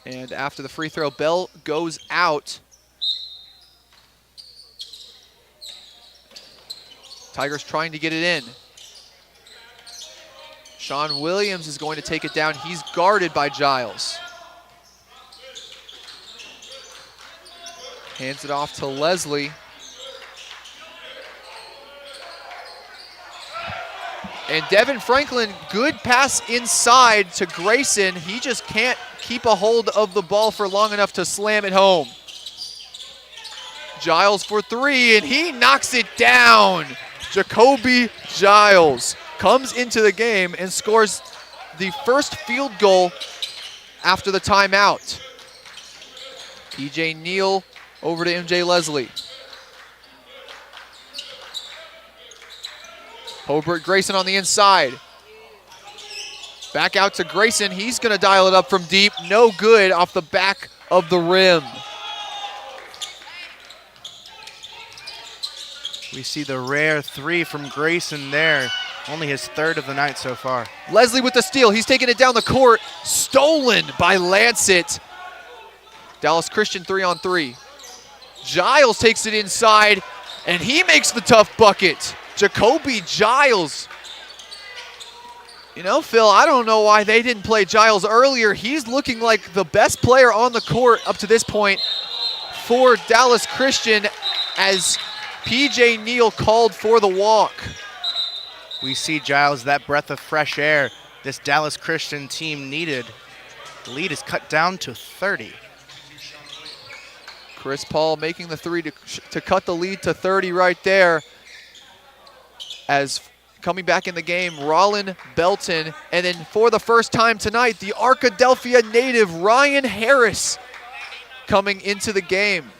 And after the free throw, Bell goes out. Tigers trying to get it in. Sean Williams is going to take it down. He's guarded by Giles. Hands it off to Leslie. And Devin Franklin, good pass inside to Grayson. He just can't keep a hold of the ball for long enough to slam it home. Giles for three, and he knocks it down. Jacoby Giles comes into the game and scores the first field goal after the timeout. PJ Neal over to MJ Leslie. Hobart Grayson on the inside. Back out to Grayson. He's going to dial it up from deep. No good off the back of the rim. We see the rare 3 from Grayson there. Only his 3rd of the night so far. Leslie with the steal. He's taking it down the court. Stolen by Lancet. Dallas Christian 3-on-3. Giles takes it inside, and he makes the tough bucket. Jacoby Giles. You know, Phil, I don't know why they didn't play Giles earlier. He's looking like the best player on the court up to this point for Dallas Christian as P.J. Neal called for the walk. We see Giles, that breath of fresh air this Dallas Christian team needed. The lead is cut down to 30. Chris Paul making the 3 to cut the lead to 30 right there. As coming back in the game, Rollin Belton. And then for the first time tonight, the Arkadelphia native Ryan Harris coming into the game.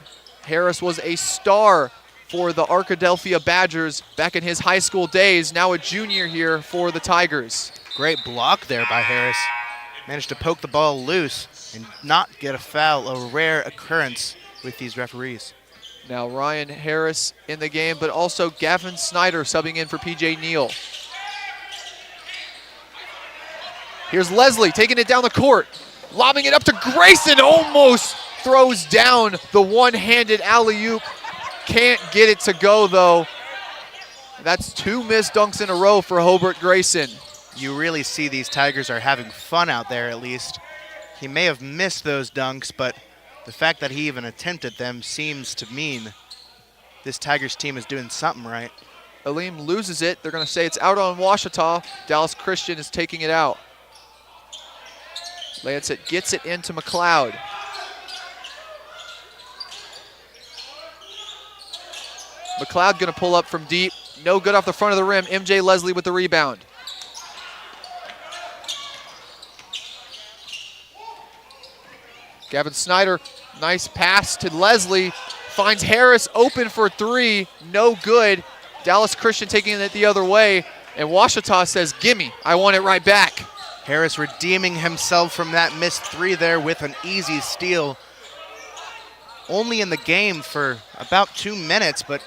Harris was a star for the Arkadelphia Badgers back in his high school days, now a junior here for the Tigers. Great block there by Harris. Managed to poke the ball loose and not get a foul, a rare occurrence with these referees. Now Ryan Harris in the game, but also Gavin Snyder subbing in for P.J. Neal. Here's Leslie taking it down the court, lobbing it up to Grayson, almost throws down the one-handed alley-oop. Can't get it to go, though. That's 2 missed dunks in a row for Hobart Grayson. You really see these Tigers are having fun out there, at least. He may have missed those dunks, but the fact that he even attempted them seems to mean this Tigers team is doing something right. Aleem loses it. They're going to say it's out on Ouachita. Dallas Christian is taking it out. Lancet gets it into McLeod. McLeod going to pull up from deep. No good off the front of the rim. MJ Leslie with the rebound. Gavin Snyder, nice pass to Leslie. Finds Harris open for 3. No good. Dallas Christian taking it the other way. And Ouachita says, gimme, I want it right back. Harris redeeming himself from that missed 3 there with an easy steal. Only in the game for about 2 minutes, but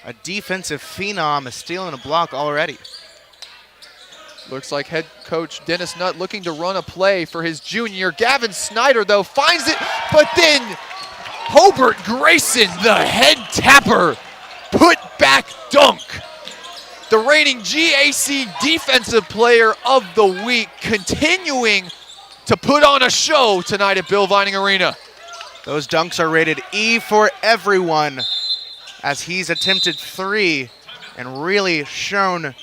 a defensive phenom, a steal and a block already. Looks like head coach Dennis Nutt looking to run a play for his junior. Gavin Snyder, though, finds it, but then Hobart Grayson, the head tapper, put back dunk. The reigning GAC Defensive Player of the Week, continuing to put on a show tonight at Bill Vining Arena. Those dunks are rated E for everyone, as he's attempted 3 and really shown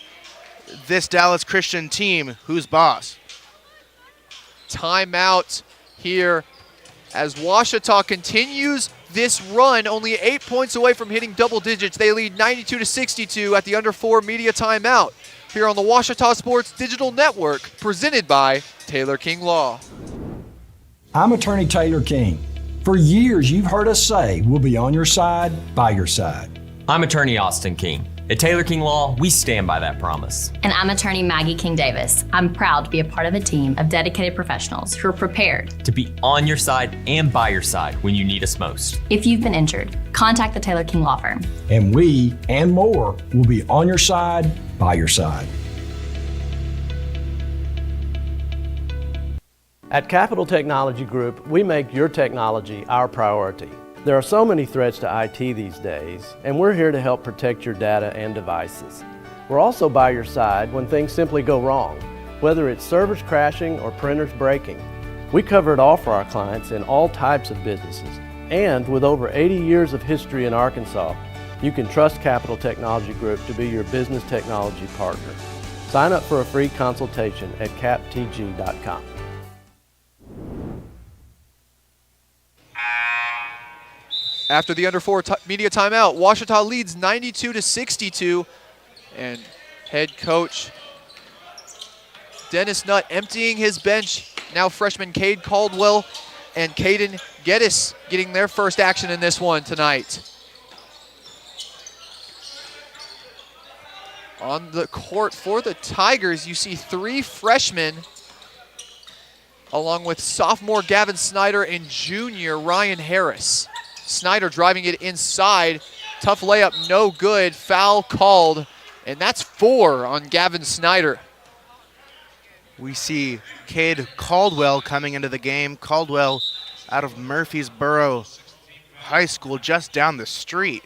this Dallas Christian team who's boss. Timeout here as Ouachita continues this run, only 8 points away from hitting double digits. They lead 92-62 at the under 4 media timeout here on the Ouachita Sports Digital Network, presented by Taylor King Law. I'm attorney Taylor King. For years, you've heard us say we'll be on your side, by your side. I'm attorney Austin King. At Taylor King Law, we stand by that promise. And I'm attorney Maggie King Davis. I'm proud to be a part of a team of dedicated professionals who are prepared to be on your side and by your side when you need us most. If you've been injured, contact the Taylor King Law Firm. And we, and more, will be on your side, by your side. At Capital Technology Group, we make your technology our priority. There are so many threats to IT these days, and we're here to help protect your data and devices. We're also by your side when things simply go wrong, whether it's servers crashing or printers breaking. We cover it all for our clients in all types of businesses. And with over 80 years of history in Arkansas, you can trust Capital Technology Group to be your business technology partner. Sign up for a free consultation at captg.com. After the under 4 media timeout, Ouachita leads 92-62, and head coach Dennis Nutt emptying his bench. Now freshman Cade Caldwell and Caden Geddes getting their first action in this one tonight. On the court for the Tigers, you see 3 freshmen, along with sophomore Gavin Snyder and junior Ryan Harris. Snyder driving it inside Tough layup, no good. Foul called, and that's 4 on Gavin Snyder. We see Cade Caldwell coming into the game. Caldwell out of Murfreesboro High School, just down the street.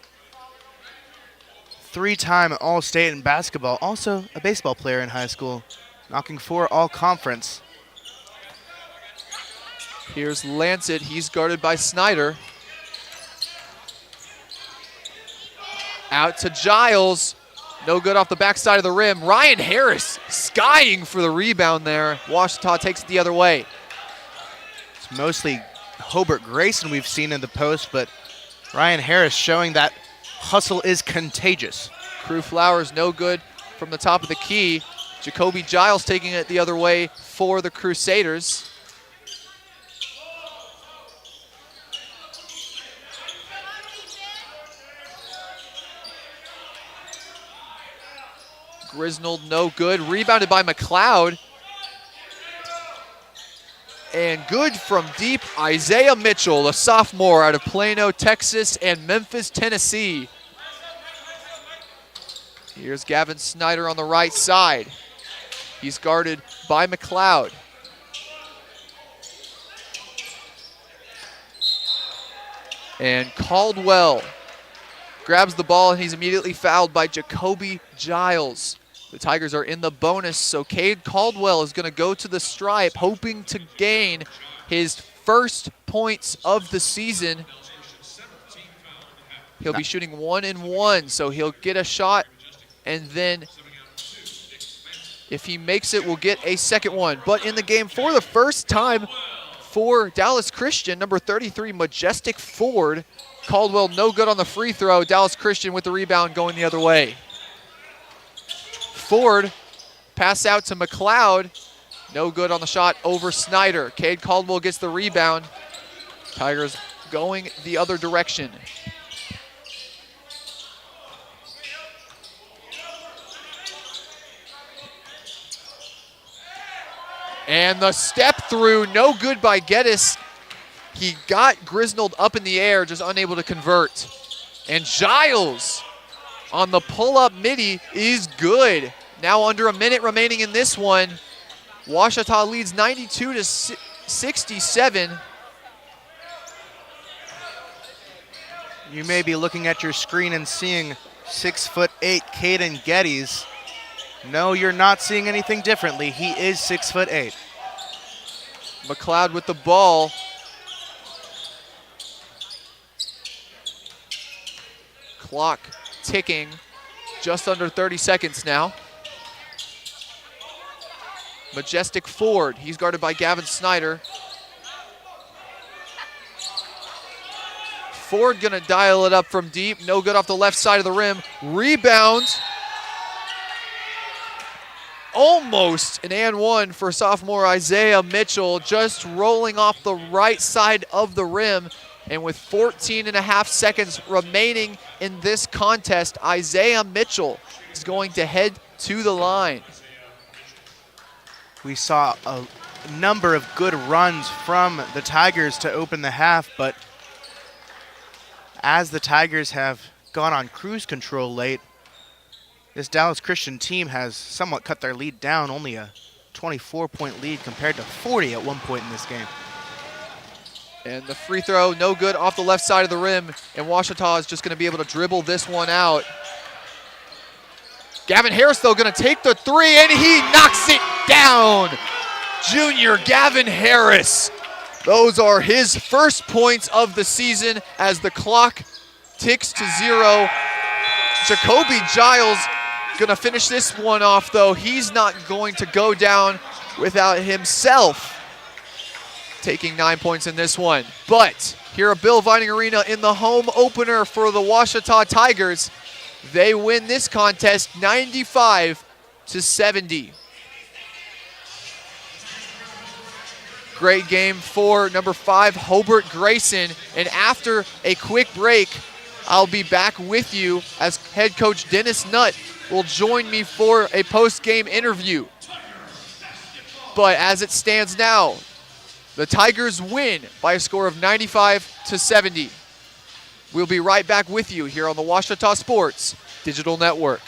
3-time All-State in basketball, also a baseball player in high school, knocking 4 All-Conference. Here's Lancet, he's guarded by Snyder. Out to Giles, no good off the backside of the rim. Ryan Harris skying for the rebound there. Ouachita takes it the other way. It's mostly Hobart Grayson we've seen in the post, but Ryan Harris showing that hustle is contagious. Crew Flowers no good from the top of the key. Jacoby Giles taking it the other way for the Crusaders. Grisnold no good, rebounded by McLeod. And good from deep, Isaiah Mitchell, a sophomore out of Plano, Texas, and Memphis, Tennessee. Here's Gavin Snyder on the right side. He's guarded by McLeod. And Caldwell grabs the ball, and he's immediately fouled by Jacoby Giles. The Tigers are in the bonus, so Cade Caldwell is going to go to the stripe, hoping to gain his first points of the season. He'll be shooting 1-and-1, so he'll get a shot, and then if he makes it, we'll get a second one. But in the game for the first time for Dallas Christian, number 33, Majestic Ford. Caldwell no good on the free throw. Dallas Christian with the rebound going the other way. Ford, pass out to McLeod. No good on the shot over Snyder. Cade Caldwell gets the rebound. Tigers going the other direction. And the step through, no good by Geddes. He got Grisnold up in the air, just unable to convert. And Giles on the pull-up midi is good. Now under a minute remaining in this one. Ouachita leads 92-67. You may be looking at your screen and seeing 6'8" Caden Geddes. No, you're not seeing anything differently. He is 6'8". McLeod with the ball. Clock ticking, just under 30 seconds now. Majestic Ford, he's guarded by Gavin Snyder. Ford gonna dial it up from deep, no good off the left side of the rim. Rebound. Almost an and one for sophomore Isaiah Mitchell, just rolling off the right side of the rim. And with 14.5 seconds remaining in this contest, Isaiah Mitchell is going to head to the line. We saw a number of good runs from the Tigers to open the half, but as the Tigers have gone on cruise control late, this Dallas Christian team has somewhat cut their lead down, only a 24-point lead compared to 40 at one point in this game. And the free throw, no good off the left side of the rim, and Ouachita is just going to be able to dribble this one out. Gavin Harris, though, going to take the three, and he knocks it down. Junior Gavin Harris. Those are his first points of the season as the clock ticks to 0. Jacoby Giles going to finish this one off, though. He's not going to go down without himself taking 9 points in this one. But here at Bill Vining Arena in the home opener for the Ouachita Tigers, they win this contest 95-70. Great game for number 5, Hobart Grayson. And after a quick break, I'll be back with you as head coach Dennis Nutt will join me for a post-game interview. But as it stands now, the Tigers win by a score of 95-70. We'll be right back with you here on the Washita Sports Digital Network.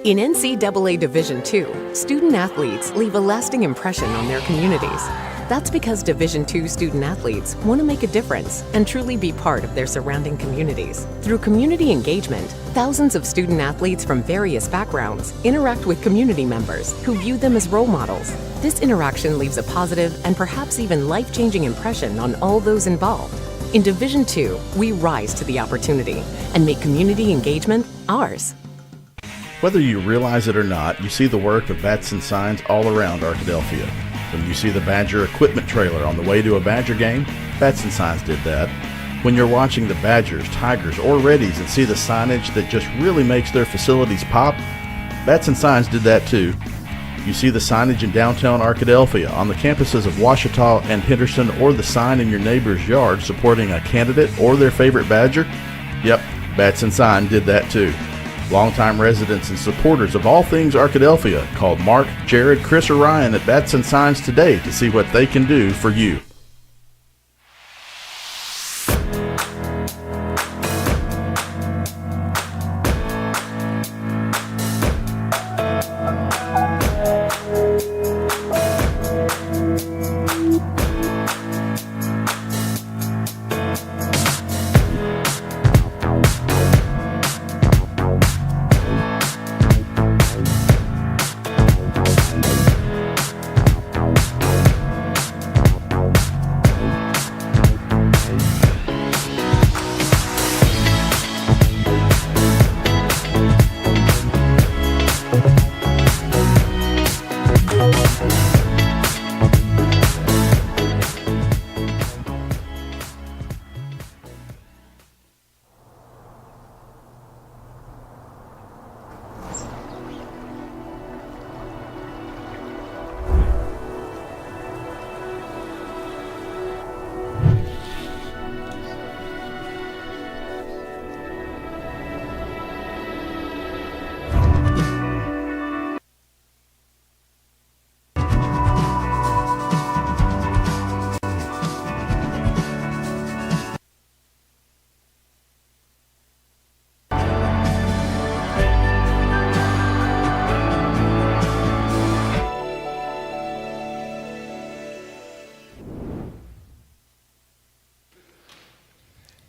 In NCAA Division II, student athletes leave a lasting impression on their communities. That's because Division II student athletes want to make a difference and truly be part of their surrounding communities. Through community engagement, thousands of student athletes from various backgrounds interact with community members who view them as role models. This interaction leaves a positive and perhaps even life-changing impression on all those involved. In Division II, we rise to the opportunity and make community engagement ours. Whether you realize it or not, you see the work of Bats and Signs all around Arkadelphia. When you see the Badger equipment trailer on the way to a Badger game, Bats and Signs did that. When you're watching the Badgers, Tigers, or Reddies and see the signage that just really makes their facilities pop, Bats and Signs did that too. You see the signage in downtown Arkadelphia, on the campuses of Washita and Henderson, or the sign in your neighbor's yard supporting a candidate or their favorite Badger? Yep, Bats and Sign did that too. Longtime residents and supporters of all things Arkadelphia called Mark, Jared, Chris, or Ryan at Bats and Signs today to see what they can do for you.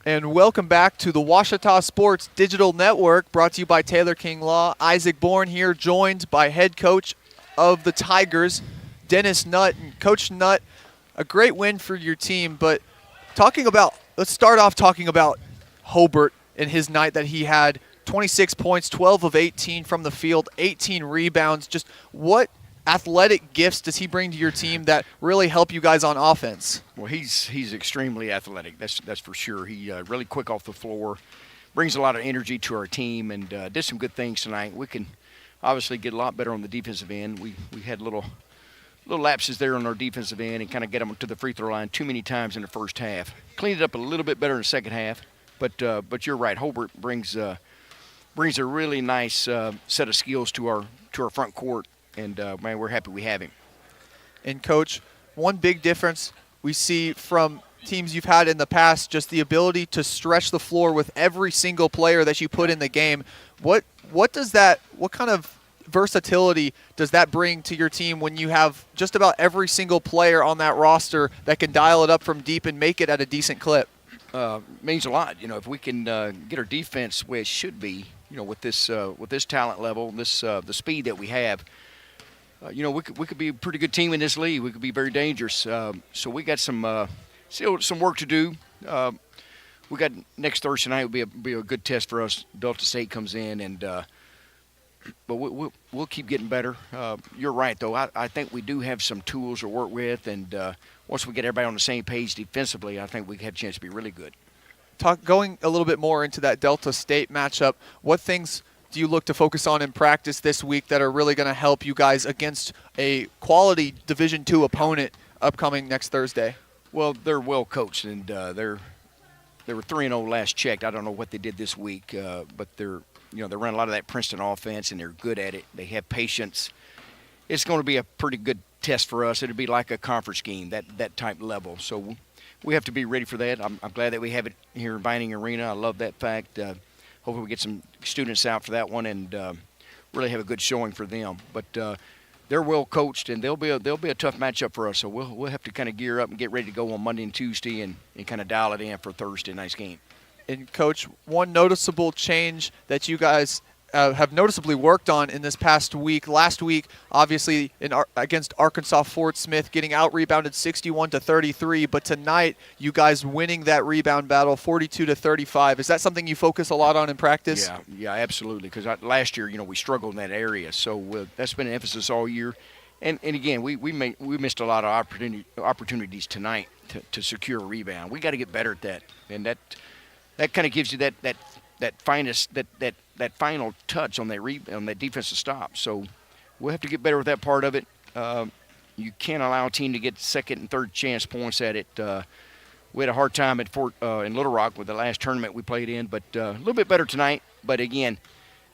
And welcome back to the Washita Sports Digital Network, brought to you by Taylor King Law. Isaac Bourne here, joined by head coach of the Tigers, Dennis Nutt. And Coach Nutt, a great win for your team, but let's start off talking about Hobart and his night that he had. 26 points, 12 of 18 from the field, 18 rebounds. Just what athletic gifts does he bring to your team that really help you guys on offense? Well, he's extremely athletic. That's for sure. He really quick off the floor, brings a lot of energy to our team, and did some good things tonight. We can obviously get a lot better on the defensive end. We had little lapses there on our defensive end and kind of get them to the free throw line too many times in the first half. Cleaned it up a little bit better in the second half, but you're right. Hobart brings a really nice set of skills to our front court. And, man, we're happy we have him. And, Coach, one big difference we see from teams you've had in the past, just the ability to stretch the floor with every single player that you put in the game. What kind of versatility does that bring to your team when you have just about every single player on that roster that can dial it up from deep and make it at a decent clip? Means a lot. You know, if we can get our defense where it should be, you know, with this talent level, the speed that we have, you know, we could be a pretty good team in this league. We could be very dangerous. So we got some work to do. We got next Thursday night will be a good test for us. Delta State comes in, and but we'll keep getting better. You're right, though. I think we do have some tools to work with, and once we get everybody on the same page defensively, I think we have a chance to be really good. Going a little bit more into that Delta State matchup, what things do you look to focus on in practice this week that are really going to help you guys against a quality Division II opponent upcoming next Thursday? Well, they're well coached, and they were 3-0 last checked. I don't know what they did this week, but they run a lot of that Princeton offense, and they're good at it. They have patience, it's going to be a pretty good test for us. It'll be like a conference game, that type level. So we have to be ready for that. I'm glad that we have it here in Vining Arena. I love that fact. Hopefully we get some students out for that one and really have a good showing for them. But they're well coached, and they'll be a tough matchup for us. So we'll have to kind of gear up and get ready to go on Monday and Tuesday and kind of dial it in for Thursday night's game. And Coach, one noticeable change that you guys have noticeably worked on in this past week. Last week, obviously, against Arkansas Fort Smith, getting out-rebounded 61-33. But tonight, you guys winning that rebound battle 42-35. Is that something you focus a lot on in practice? Yeah, absolutely. Because last year, we struggled in that area. So that's been an emphasis all year. And again, we missed a lot of opportunities tonight to secure a rebound. We got to get better at that. And that kind of gives you that final touch on that defensive stop. So we'll have to get better with that part of it. You can't allow a team to get second and third chance points at it. We had a hard time in Little Rock with the last tournament we played in, but a little bit better tonight. But again,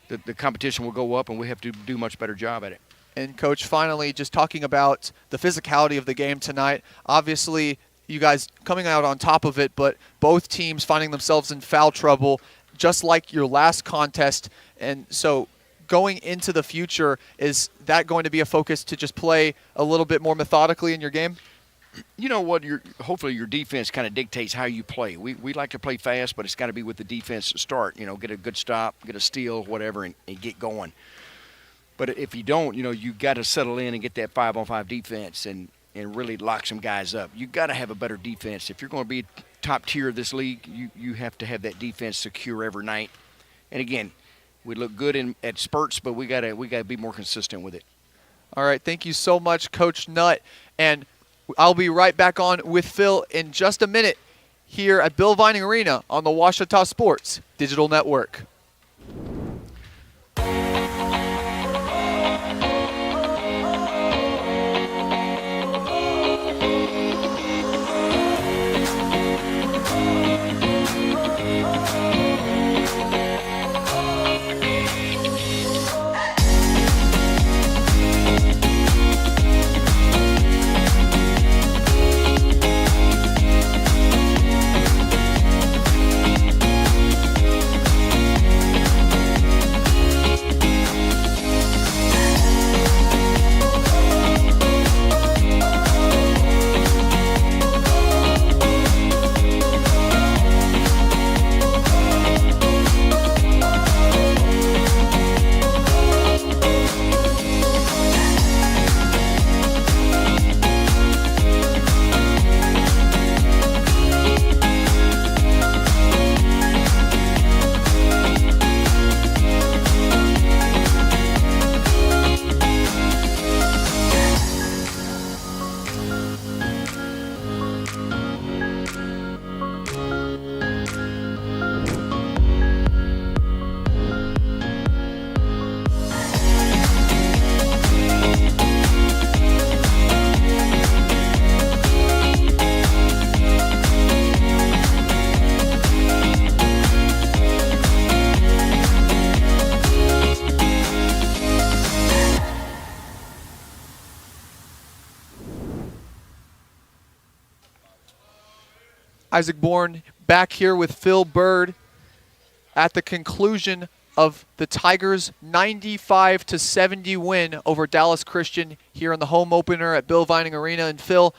the competition will go up, and we have to do a much better job at it. And Coach, finally, just talking about the physicality of the game tonight. Obviously, you guys coming out on top of it, but both teams finding themselves in foul trouble, just like your last contest. And so going into the future, is that going to be a focus to just play a little bit more methodically in your game? You know what? Hopefully your defense kind of dictates how you play. We like to play fast, but it's got to be with the defense to start. Get a good stop, get a steal, whatever, and get going. But if you don't, you got to settle in and get that 5-on-5 defense and really lock some guys up. You got to have a better defense. If you're going to be top tier of this league, you have to have that defense secure every night. And again, we look good at spurts, but we got to be more consistent with it. All right, thank you so much, Coach Nutt. And I'll be right back on with Phil in just a minute here at Bill Vining Arena on the Ouachita Sports Digital Network. Isaac Bourne back here with Phil Bird at the conclusion of the Tigers' 95-70 win over Dallas Christian here in the home opener at Bill Vining Arena. And Phil,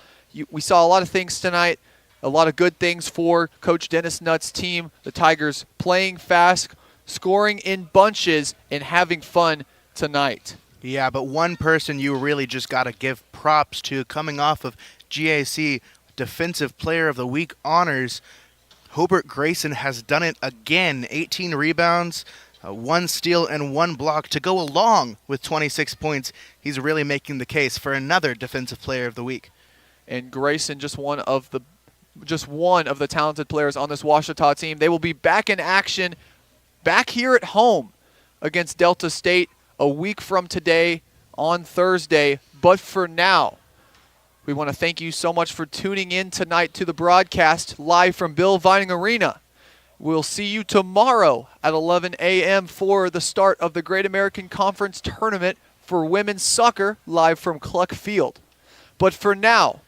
we saw a lot of things tonight, a lot of good things for Coach Dennis Nutt's team. The Tigers playing fast, scoring in bunches, and having fun tonight. Yeah, but one person you really just got to give props to coming off of GAC Defensive Player of the Week honors. Hobart Grayson has done it again. 18 rebounds, 1 steal, and 1 block to go along with 26 points. He's really making the case for another Defensive Player of the Week. And Grayson, just one of the talented players on this Ouachita team. They will be back in action back here at home against Delta State a week from today on Thursday. But for now, we want to thank you so much for tuning in tonight to the broadcast live from Bill Vining Arena. We'll see you tomorrow at 11 a.m. for the start of the Great American Conference Tournament for women's soccer live from Cluck Field. But for now,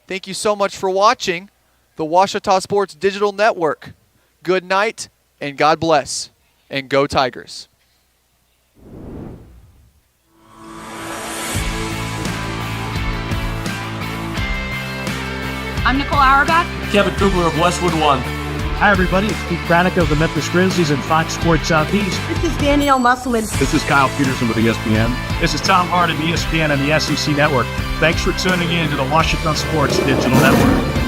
thank you so much for watching the Ouachita Sports Digital Network. Good night, and God bless, and go Tigers. I'm Nicole Auerbach. Kevin Kugler of Westwood One. Hi, everybody. It's Pete Pranica of the Memphis Grizzlies and Fox Sports Southeast. This is Danielle Musselman. This is Kyle Peterson with ESPN. This is Tom Hart of ESPN and the SEC Network. Thanks for tuning in to the Ouachita Sports Digital Network.